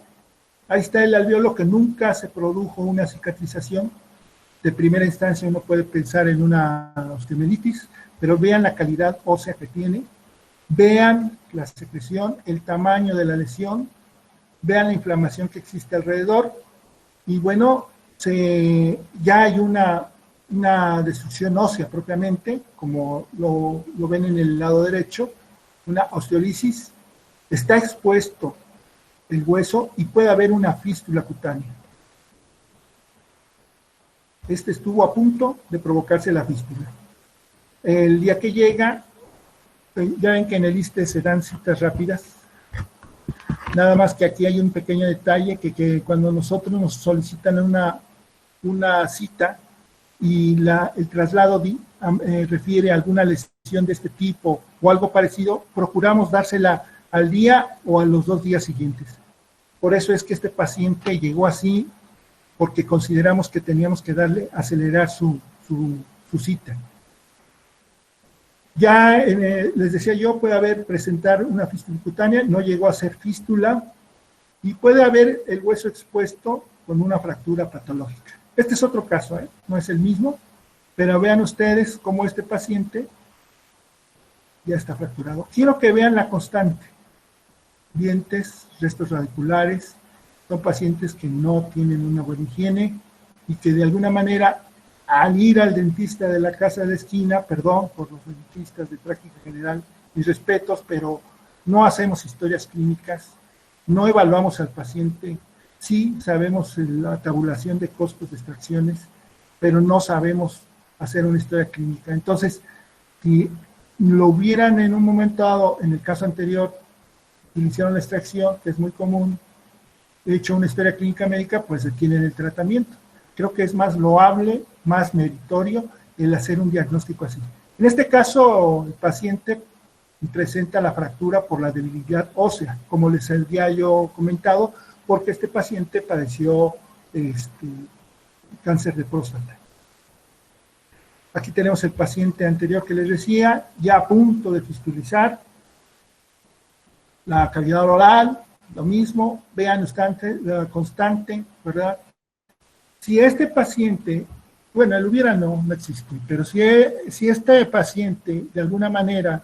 Ahí está el alveolo, que nunca se produjo una cicatrización. De primera instancia uno puede pensar en una osteomielitis, pero vean la calidad ósea que tiene, vean la secreción, el tamaño de la lesión, vean la inflamación que existe alrededor, y bueno, ya hay una destrucción ósea propiamente, como lo ven en el lado derecho, una osteolisis, está expuesto el hueso y puede haber una fístula cutánea. Este estuvo a punto de provocarse la fístula. El día que llega, ya ven que en el ISSSTE se dan citas rápidas, nada más que aquí hay un pequeño detalle, que cuando nosotros nos solicitan una cita y el traslado refiere a alguna lesión de este tipo o algo parecido, procuramos dársela al día o a los 2 días siguientes. Por eso es que este paciente llegó así, porque consideramos que teníamos que acelerar su cita. Ya les decía yo, puede presentar una fístula cutánea, no llegó a ser fístula, y puede haber el hueso expuesto con una fractura patológica. Este es otro caso, no es el mismo, pero vean ustedes cómo este paciente ya está fracturado. Quiero que vean la constante. Dientes, restos radiculares, son pacientes que no tienen una buena higiene y que de alguna manera, al ir al dentista de la casa de esquina, perdón por los dentistas de práctica general, mis respetos, pero no hacemos historias clínicas, no evaluamos al paciente, sí sabemos la tabulación de costos de extracciones, pero no sabemos hacer una historia clínica. Entonces, si lo hubieran en un momento dado, en el caso anterior, iniciaron la extracción, que es muy común, hecho una historia clínica médica, pues detienen el tratamiento. Creo que es más loable, más meritorio el hacer un diagnóstico así. En este caso, el paciente presenta la fractura por la debilidad ósea, como les había yo comentado, porque este paciente padeció cáncer de próstata. Aquí tenemos el paciente anterior que les decía, ya a punto de fistulizar. La cavidad oral, lo mismo, vean la constante, ¿verdad? Si este paciente, bueno, el hubiera no existe, pero si este paciente, de alguna manera,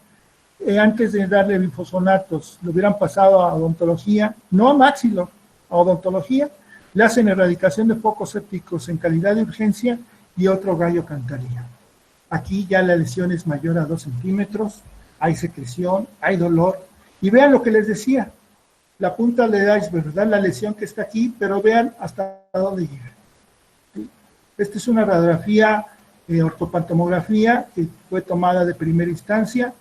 antes de darle bifosfonatos, lo hubieran pasado a odontología, no a maxilo, a odontología, le hacen erradicación de focos sépticos en calidad de urgencia y otro gallo cantaría. Aquí ya la lesión es mayor a 2 centímetros, hay secreción, hay dolor, y vean lo que les decía, la punta del iceberg, ¿verdad? La lesión que está aquí, pero vean hasta dónde llega. ¿Sí? Esta es una radiografía, ortopantomografía, que fue tomada de primera instancia.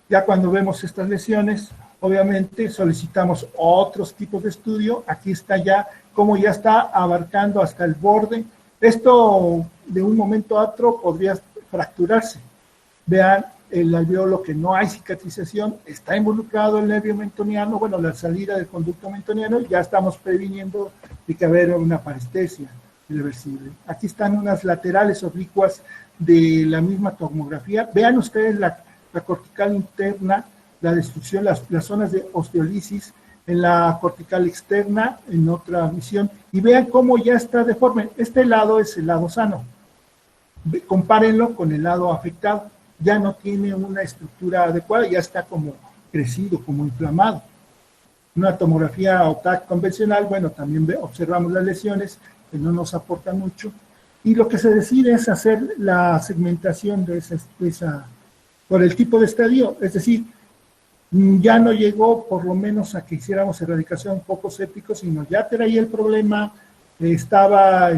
Ya cuando vemos estas lesiones, obviamente solicitamos otros tipos de estudio. Aquí está ya, como ya está abarcando hasta el borde. Esto de un momento a otro podría fracturarse. Vean el alveolo que no hay cicatrización, está involucrado el nervio mentoniano, bueno, la salida del conducto mentoniano, ya estamos previniendo de que haber una parestesia irreversible. Aquí están unas laterales oblicuas de la misma tomografía. Vean ustedes la cortical interna, la destrucción, las zonas de osteolisis en la cortical externa, en otra visión, y vean cómo ya está deforme. Este lado es el lado sano. Compárenlo con el lado afectado. Ya no tiene una estructura adecuada, ya está como crecido, como inflamado. Una tomografía OTAC convencional, bueno, también observamos las lesiones, que no nos aportan mucho, y lo que se decide es hacer la segmentación de esa por el tipo de estadio, es decir, ya no llegó por lo menos a que hiciéramos erradicación focos sépticos, sino ya traía el problema, estaba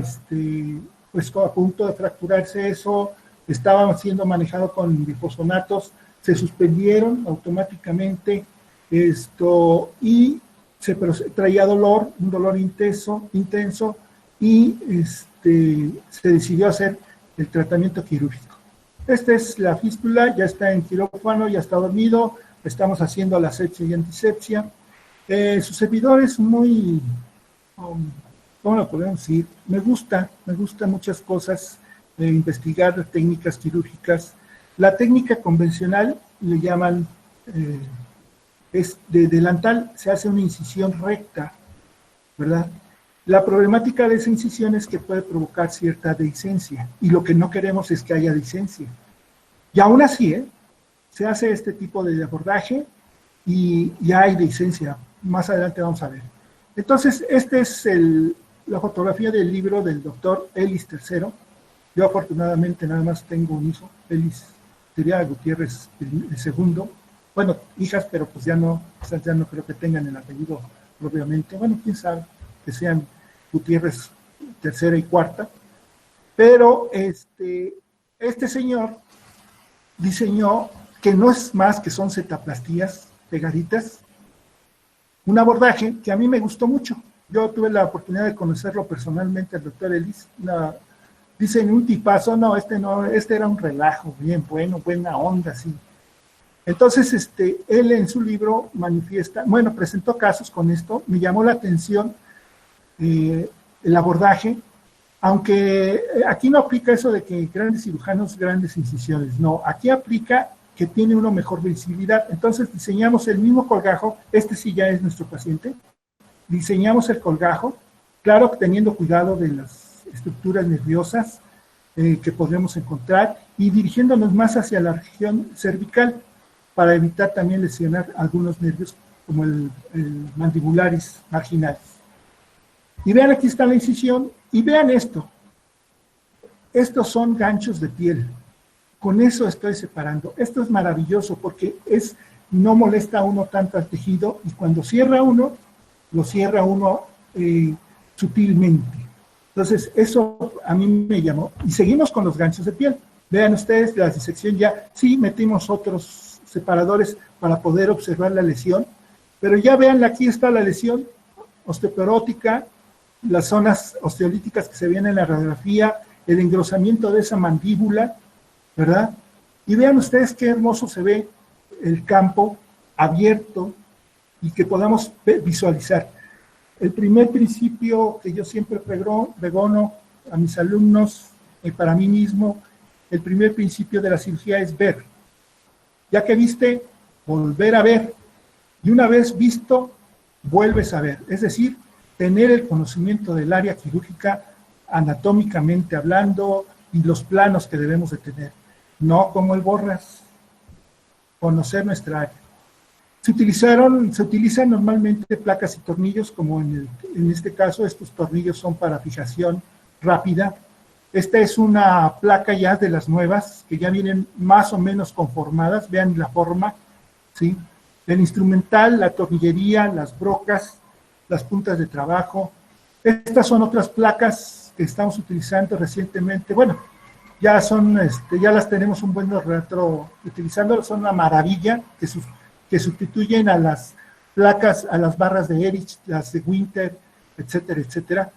pues a punto de fracturarse eso, estaba siendo manejado con bifosfonatos, se suspendieron automáticamente y traía dolor, un dolor intenso, y se decidió hacer el tratamiento quirúrgico. Esta es la fístula, ya está en quirófano, ya está dormido, estamos haciendo la asepsia y antisepsia. Su servidor es muy, ¿cómo lo podemos decir? Me gusta muchas cosas, investigar técnicas quirúrgicas. La técnica convencional le llaman, es de delantal, se hace una incisión recta, ¿verdad? La problemática de esa incisión es que puede provocar cierta dehiscencia, y lo que no queremos es que haya dehiscencia. Y aún así, se hace este tipo de abordaje y ya hay dehiscencia. Más adelante vamos a ver. Entonces, esta es la fotografía del libro del doctor Ellis III. Yo afortunadamente nada más tengo un hijo, Ellis Teria Gutiérrez el segundo. Bueno, hijas, pero pues ya no creo que tengan el apellido propiamente. Bueno, quién sabe que sean Gutiérrez tercera y cuarta. Pero este señor diseñó, que no es más que son setaplastías pegaditas, un abordaje que a mí me gustó mucho. Yo tuve la oportunidad de conocerlo personalmente, al doctor Ellis. Dicen un tipazo, no, este era un relajo, bien bueno, buena onda, sí. Entonces, él en su libro presentó casos con esto, me llamó la atención el abordaje, aunque aquí no aplica eso de que grandes cirujanos, grandes incisiones, no, aquí aplica que tiene una mejor visibilidad. Entonces diseñamos el mismo colgajo, sí ya es nuestro paciente, diseñamos el colgajo, claro, teniendo cuidado de las estructuras nerviosas que podremos encontrar y dirigiéndonos más hacia la región cervical para evitar también lesionar algunos nervios como el mandibularis marginales. Y vean, aquí está la incisión y vean esto. Estos son ganchos de piel. Con eso estoy separando. Esto es maravilloso porque no molesta a uno tanto al tejido y cuando cierra uno, lo cierra uno sutilmente. Entonces, eso a mí me llamó. Y seguimos con los ganchos de piel. Vean ustedes, la disección ya, sí metimos otros separadores para poder observar la lesión, pero ya vean, aquí está la lesión osteoporótica, las zonas osteolíticas que se ven en la radiografía, el engrosamiento de esa mandíbula, ¿verdad? Y vean ustedes qué hermoso se ve el campo abierto y que podamos visualizar. El primer principio que yo siempre pregono a mis alumnos y para mí mismo el primer principio de la cirugía es ver. Ya que viste, volver a ver. Y una vez visto, vuelves a ver. Es decir, tener el conocimiento del área quirúrgica anatómicamente hablando y los planos que debemos de tener. No como el borras. Conocer nuestra área. Se utilizan normalmente placas y tornillos, como en este caso, estos tornillos son para fijación rápida. Esta es una placa ya de las nuevas, que ya vienen más o menos conformadas, vean la forma, ¿sí? El instrumental, la tornillería, las brocas, las puntas de trabajo. Estas son otras placas que estamos utilizando recientemente, bueno, ya las tenemos un buen rato utilizando, son una maravilla, que sustituyen a las placas, a las barras de Erich, las de Winter, etcétera, etcétera,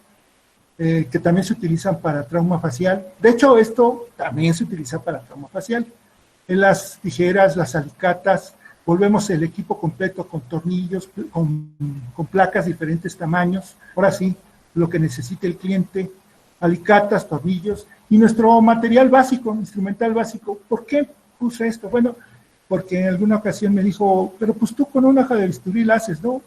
que también se utilizan para trauma facial. De hecho, esto también se utiliza para trauma facial. En las tijeras, las alicatas, volvemos el equipo completo con tornillos, con placas de diferentes tamaños. Ahora sí, lo que necesite el cliente, alicatas, tornillos, y nuestro material básico, instrumental básico. ¿Por qué puse esto? Bueno, porque en alguna ocasión me dijo, pero pues tú con una hoja de bisturí la haces, ¿no?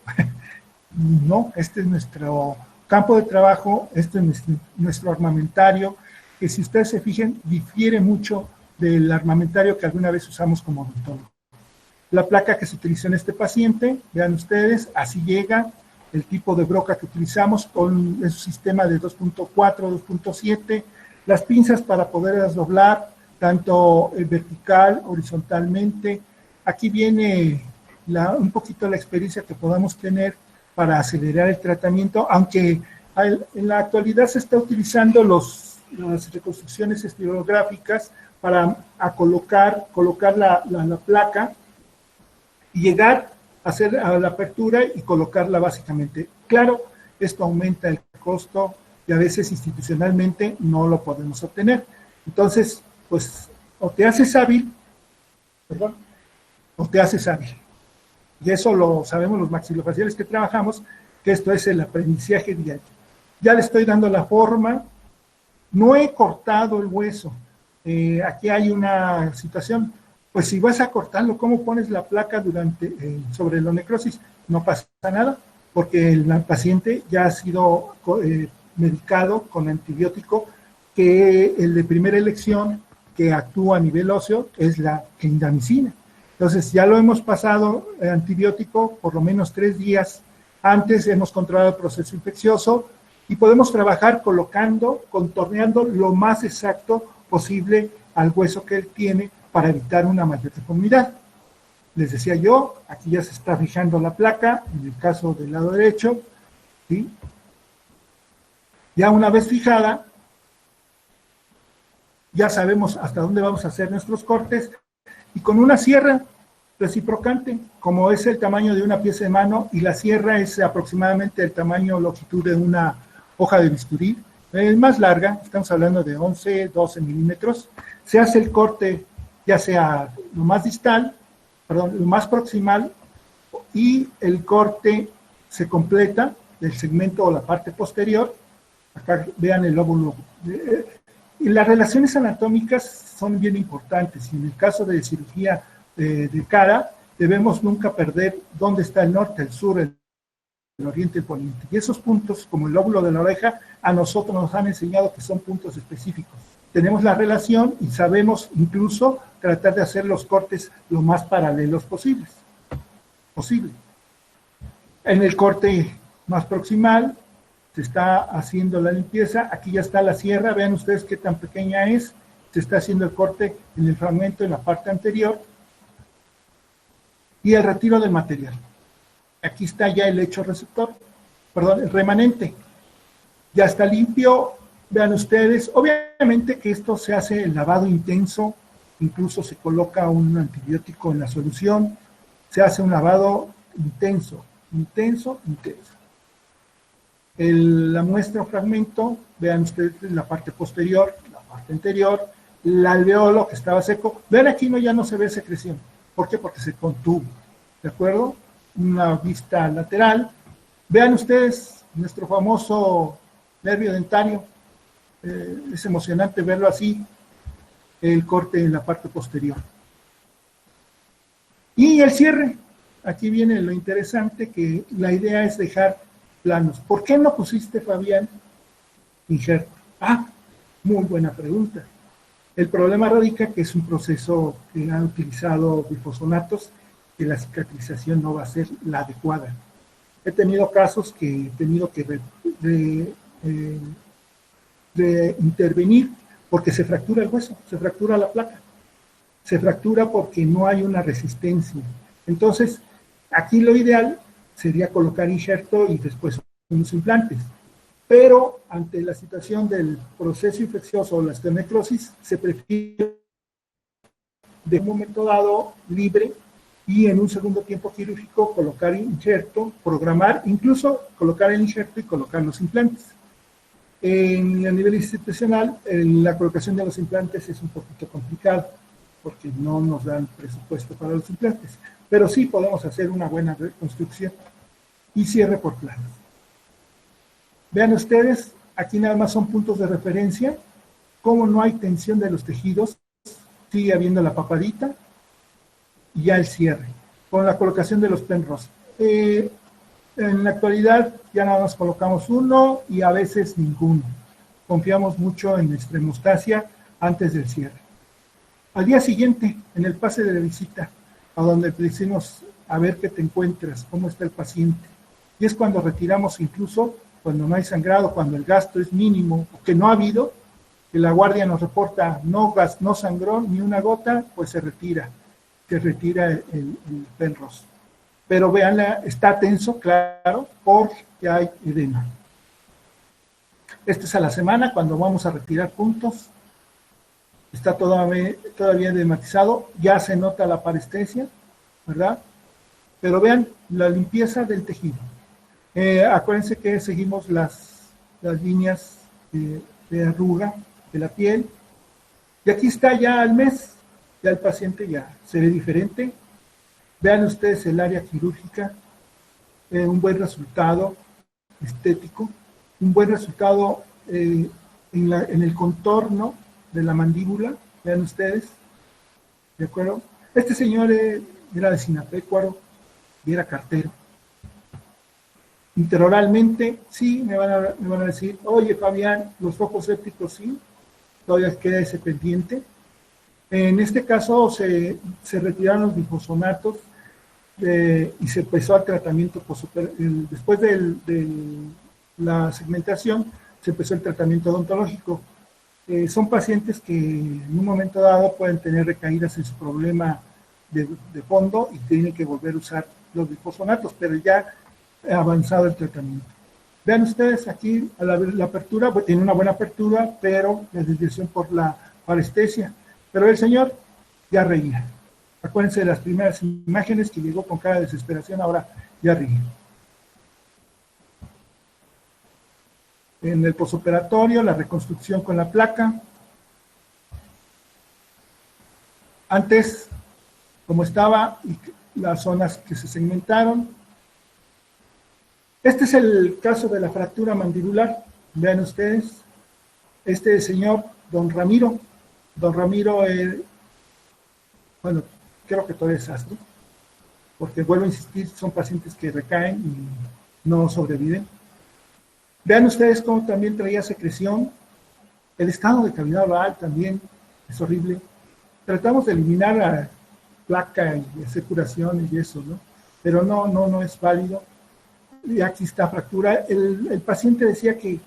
No, este es nuestro campo de trabajo, este es nuestro armamentario, que si ustedes se fijen, difiere mucho del armamentario que alguna vez usamos como odontólogo. La placa que se utilizó en este paciente, vean ustedes, así llega, el tipo de broca que utilizamos con su sistema de 2.4, 2.7, las pinzas para poderlas doblar, tanto vertical, horizontalmente. Aquí viene un poquito la experiencia que podamos tener para acelerar el tratamiento, aunque en la actualidad se está utilizando las reconstrucciones estilográficas para colocar la placa y llegar a hacer a la apertura y colocarla básicamente. Claro, esto aumenta el costo y a veces institucionalmente no lo podemos obtener. Entonces, pues, o te haces hábil, o te haces hábil. Y eso lo sabemos los maxilofaciales que trabajamos, que esto es el aprendizaje diario. Ya le estoy dando la forma, no he cortado el hueso. Aquí hay una situación, pues si vas a cortarlo, ¿cómo pones la placa sobre la necrosis? No pasa nada, porque el paciente ya ha sido medicado con antibiótico, que el de primera elección que actúa a nivel óseo es la clindamicina. Entonces ya lo hemos pasado antibiótico por lo menos 3 días antes, hemos controlado el proceso infeccioso y podemos trabajar contorneando lo más exacto posible al hueso que él tiene para evitar una mayor deformidad. Les decía yo, aquí ya se está fijando la placa, en el caso del lado derecho, ¿sí? Ya una vez fijada, ya sabemos hasta dónde vamos a hacer nuestros cortes, y con una sierra reciprocante, como es el tamaño de una pieza de mano, y la sierra es aproximadamente el tamaño, longitud de una hoja de bisturí, es más larga, estamos hablando de 11, 12 milímetros, se hace el corte ya sea lo más distal, lo más proximal, y el corte se completa del segmento o la parte posterior. Acá vean el lóbulo. Y las relaciones anatómicas son bien importantes, y en el caso de cirugía de cara, debemos nunca perder dónde está el norte, el sur, el oriente, el poniente. Y esos puntos, como el lóbulo de la oreja, a nosotros nos han enseñado que son puntos específicos. Tenemos la relación y sabemos incluso tratar de hacer los cortes lo más paralelos posible. En el corte más proximal se está haciendo la limpieza, aquí ya está la sierra, vean ustedes qué tan pequeña es, se está haciendo el corte en el fragmento en la parte anterior y el retiro del material. Aquí está ya el lecho receptor, el remanente, ya está limpio, vean ustedes, obviamente que esto se hace el lavado intenso, incluso se coloca un antibiótico en la solución, se hace un lavado intenso. La muestra o fragmento, vean ustedes la parte posterior, la parte anterior, el alveolo que estaba seco, vean aquí ya no se ve secreción. ¿Por qué? Porque se contuvo, ¿de acuerdo? Una vista lateral. Vean ustedes nuestro famoso nervio dentario, es emocionante verlo así. el corte en la parte posterior. Y el cierre, aquí viene lo interesante, que la idea es dejar planos. ¿Por qué no pusiste, Fabián, injerto? Ah, muy buena pregunta. El problema radica que es un proceso que han utilizado bifosfonatos, que la cicatrización no va a ser la adecuada. He tenido casos que he tenido que intervenir porque se fractura el hueso, se fractura la placa, se fractura porque no hay una resistencia. Entonces, aquí lo ideal sería colocar injerto y después unos implantes. Pero ante la situación del proceso infeccioso o la osteonecrosis, se prefiere de un momento dado libre y en un segundo tiempo quirúrgico colocar injerto, programar, incluso colocar el injerto y colocar los implantes. En el nivel institucional, la colocación de los implantes es un poquito complicado porque no nos dan presupuesto para los implantes, pero sí podemos hacer una buena reconstrucción y cierre por planos. Vean ustedes, aquí nada más son puntos de referencia, como no hay tensión de los tejidos, sigue habiendo la papadita y ya el cierre, con la colocación de los penros. En la actualidad ya nada más colocamos uno y a veces ninguno. Confiamos mucho en nuestra hemostasia antes del cierre. Al día siguiente, en el pase de la visita, a donde decimos a ver qué te encuentras, cómo está el paciente. Y es cuando retiramos incluso cuando no hay sangrado, cuando el gasto es mínimo o que no ha habido, que la guardia nos reporta no sangró ni una gota, pues se retira el penros. Pero veanla, está tenso, claro, porque hay edema. Este es a la semana cuando vamos a retirar puntos. Está todavía edematizado, ya se nota la parestesia, ¿verdad? Pero vean la limpieza del tejido. Acuérdense que seguimos las líneas de arruga de la piel. Y aquí está ya al mes, ya el paciente ya se ve diferente. Vean ustedes el área quirúrgica, un buen resultado estético, un buen resultado en el contorno de la mandíbula, vean ustedes, ¿de acuerdo? Este señor era de Sinapecuaro y era cartero. Interoralmente, sí, me van a decir, oye Fabián, los focos sépticos sí, todavía queda ese pendiente. En este caso se retiraron los bifosfonatos y se empezó al tratamiento después de la segmentación, se empezó el tratamiento odontológico. Son pacientes que en un momento dado pueden tener recaídas en su problema de fondo y tienen que volver a usar los bifosfonatos, pero ya ha avanzado el tratamiento. Vean ustedes aquí la apertura, pues tiene una buena apertura, pero la desviación por la parestesia. Pero el señor ya reía. Acuérdense de las primeras imágenes que llegó con cara de desesperación, ahora ya ríe. En el posoperatorio, la reconstrucción con la placa. Antes, como estaba, y las zonas que se segmentaron. Este es el caso de la fractura mandibular. Vean ustedes, este señor, don Ramiro. Don Ramiro, bueno, creo que todavía es astro, porque vuelvo a insistir, son pacientes que recaen y no sobreviven. Vean ustedes cómo también traía secreción. El estado de cavidad oral también es horrible. Tratamos de eliminar la placa y hacer curaciones y eso, ¿no? Pero no es válido. Y aquí está fractura. El paciente decía que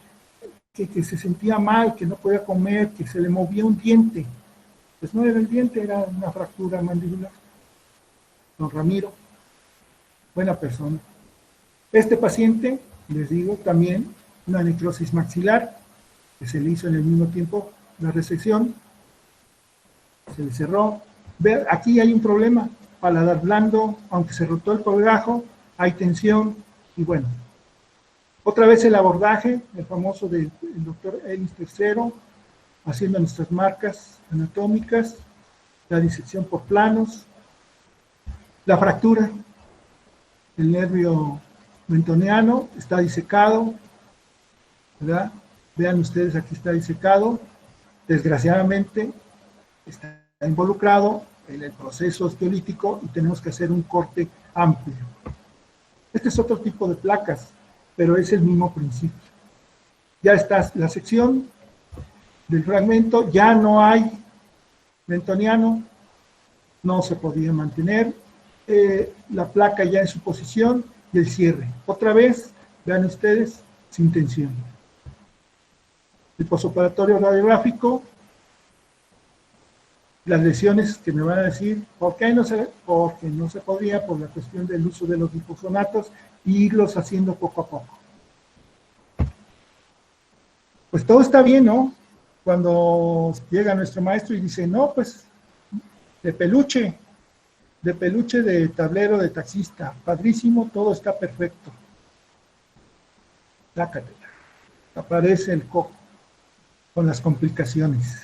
se sentía mal, que no podía comer, que se le movía un diente. Pues no era el diente, era una fractura mandibular. Don Ramiro, buena persona. Este paciente, les digo, también una necrosis maxilar, que se le hizo en el mismo tiempo la resección, se le cerró. Aquí hay un problema, paladar blando, aunque se rotó el colgajo, hay tensión, y bueno. Otra vez el abordaje, el famoso del doctor Ellis III, haciendo nuestras marcas anatómicas, la disección por planos, la fractura, el nervio mentoneano está disecado, ¿verdad? Vean ustedes, aquí está disecado, desgraciadamente, está involucrado en el proceso osteolítico y tenemos que hacer un corte amplio. Este es otro tipo de placas, pero es el mismo principio. Ya está la sección del fragmento, ya no hay mentoniano, no se podía mantener, la placa ya en su posición y el cierre. Otra vez, vean ustedes, sin tensión. El posoperatorio radiográfico, las lesiones que me van a decir, ¿por qué no se? Porque no se podía por la cuestión del uso de los difosfonatos y irlos haciendo poco a poco. Pues todo está bien, ¿no? Cuando llega nuestro maestro y dice, no, pues, de peluche de tablero de taxista, padrísimo, todo está perfecto. Sácatela. Aparece el cojo con las complicaciones.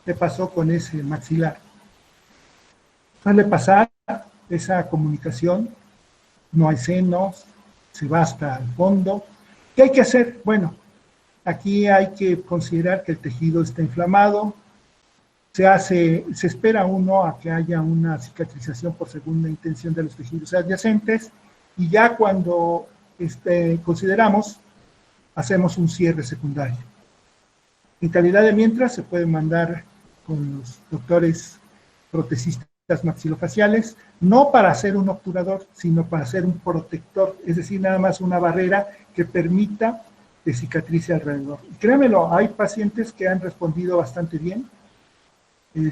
¿Qué pasó con ese maxilar? Suele pasar esa comunicación, no hay senos, se va hasta el fondo. ¿Qué hay que hacer? Bueno, aquí hay que considerar que el tejido está inflamado, se espera uno a que haya una cicatrización por segunda intención de los tejidos adyacentes y ya cuando consideramos, hacemos un cierre secundario. En calidad de mientras se puede mandar con los doctores protecistas maxilofaciales, no para hacer un obturador, sino para hacer un protector, es decir, nada más una barrera que permita que cicatrice alrededor. Y créanmelo, hay pacientes que han respondido bastante bien, y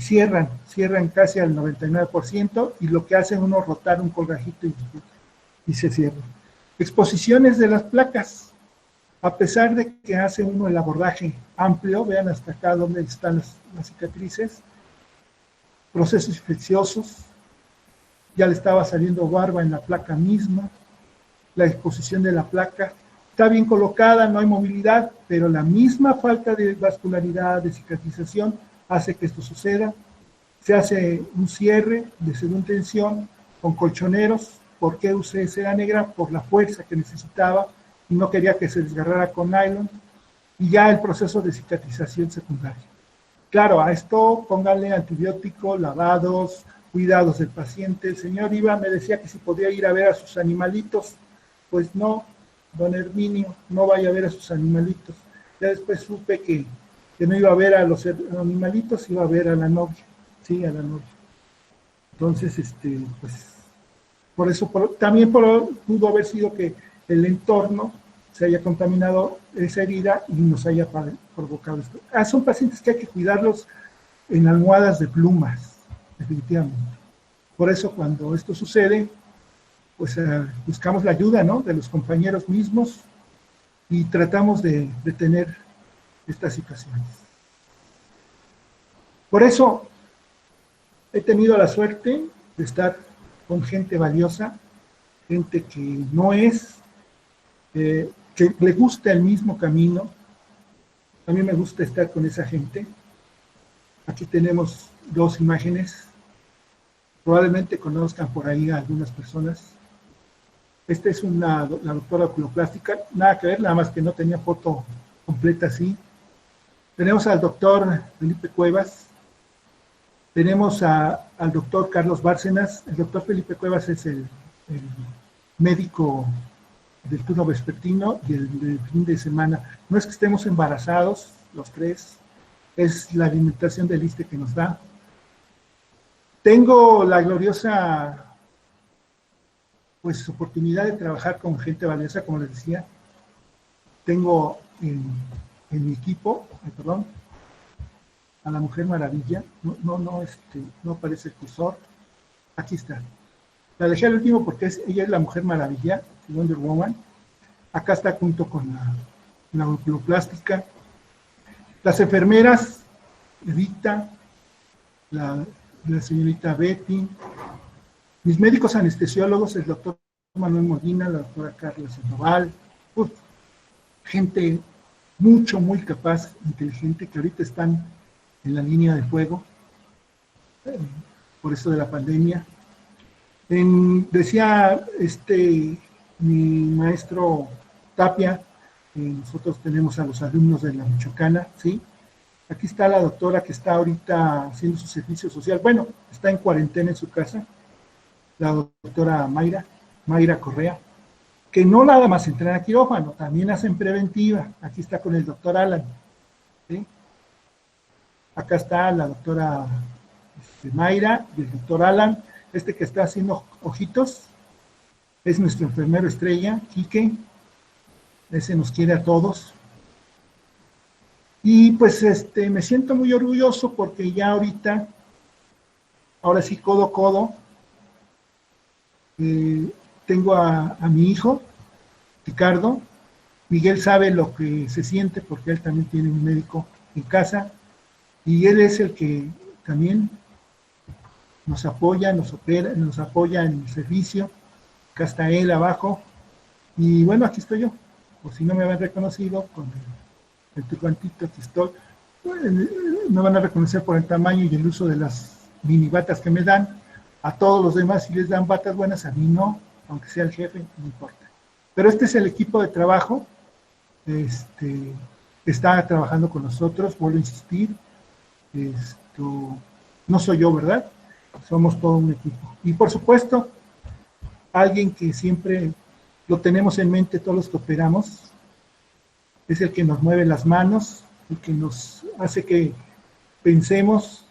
cierran casi al 99%, y lo que hacen uno rotar un colgajito y se cierra. Exposiciones de las placas. A pesar de que hace uno el abordaje amplio, vean hasta acá donde están las cicatrices, procesos infecciosos, ya le estaba saliendo barba en la placa misma, la exposición de la placa, está bien colocada, no hay movilidad, pero la misma falta de vascularidad, de cicatrización, hace que esto suceda. Se hace un cierre de segunda tensión con colchoneros. ¿Por qué usé cera negra? Por la fuerza que necesitaba, y no quería que se desgarrara con nylon, y ya el proceso de cicatrización secundaria. Claro, a esto pónganle antibiótico, lavados, cuidados del paciente. El señor Iba me decía que si podía ir a ver a sus animalitos. Pues no, don Herminio, no vaya a ver a sus animalitos. Ya después supe que no iba a ver a los animalitos, iba a ver a la novia, sí, a la novia. Entonces, pues, por eso, también pudo haber sido que el entorno se haya contaminado esa herida y nos haya provocado esto. Son pacientes que hay que cuidarlos en almohadas de plumas, definitivamente. Por eso cuando esto sucede, pues buscamos la ayuda, ¿no?, de los compañeros mismos y tratamos de detener estas situaciones. Por eso he tenido la suerte de estar con gente valiosa, gente que no es, que le gusta el mismo camino. A mí me gusta estar con esa gente. Aquí tenemos dos imágenes. Probablemente conozcan por ahí a algunas personas. Esta es la doctora oculoplástica, nada que ver, nada más que no tenía foto completa así. Tenemos al doctor Felipe Cuevas, tenemos al doctor Carlos Bárcenas. El doctor Felipe Cuevas es el médico del turno vespertino y el del fin de semana. No es que estemos embarazados los tres, es la alimentación del ISSSTE que nos da. Tengo la gloriosa pues oportunidad de trabajar con gente valiosa, como les decía. Tengo en mi equipo, a la Mujer Maravilla. No aparece el cursor. Aquí está. La dejé al último porque ella es la Mujer Maravilla, Wonder Woman. Acá está junto con la oculoplástica. Las enfermeras, Edita, la señorita Betty, mis médicos anestesiólogos, el doctor Manuel Molina, la doctora Carla Sandoval, gente muy capaz, inteligente, que ahorita están en la línea de fuego, por esto de la pandemia. Decía mi maestro Tapia, nosotros tenemos a los alumnos de la Michoacana, ¿sí? Aquí está la doctora que está ahorita haciendo su servicio social. Bueno, está en cuarentena en su casa, la doctora Mayra Correa, que no nada más entrena quirófano, también hacen preventiva. Aquí está con el doctor Alan. ¿Sí? Acá está la doctora Mayra y el doctor Alan. Este que está haciendo ojitos es nuestro enfermero estrella, Quique. Ese nos quiere a todos. Y pues me siento muy orgulloso porque ya ahorita, ahora sí codo a codo, tengo a mi hijo, Ricardo. Miguel sabe lo que se siente porque él también tiene un médico en casa y él es el que también nos apoya, nos opera, nos apoya en el servicio. Acá está él abajo y bueno, aquí estoy yo. Por si no me habían reconocido, con el turbantito aquí estoy. Bueno, me van a reconocer por el tamaño y el uso de las mini batas que me dan. A todos los demás si les dan batas buenas, a mí no, aunque sea el jefe, no importa. Pero este es el equipo de trabajo, está trabajando con nosotros, vuelvo a insistir, no soy yo, ¿verdad? Somos todo un equipo. Y por supuesto, alguien que siempre lo tenemos en mente todos los que operamos, es el que nos mueve las manos, el que nos hace que pensemos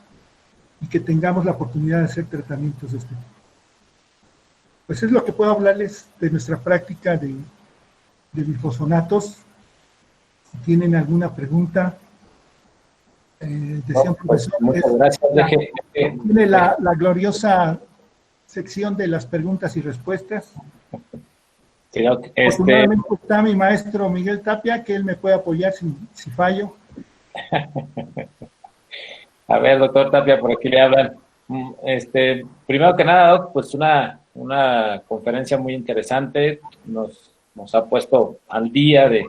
y que tengamos la oportunidad de hacer tratamientos de este tipo. Pues es lo que puedo hablarles de nuestra práctica de bifosfonatos. Si tienen alguna pregunta, decía un profesor, pues, muchas gracias. Tiene la gloriosa sección de las preguntas y respuestas. Afortunadamente está mi maestro Miguel Tapia, que él me puede apoyar si fallo. A ver, doctor Tapia, por aquí le hablan. Primero que nada, doc, pues una conferencia muy interesante, nos ha puesto al día de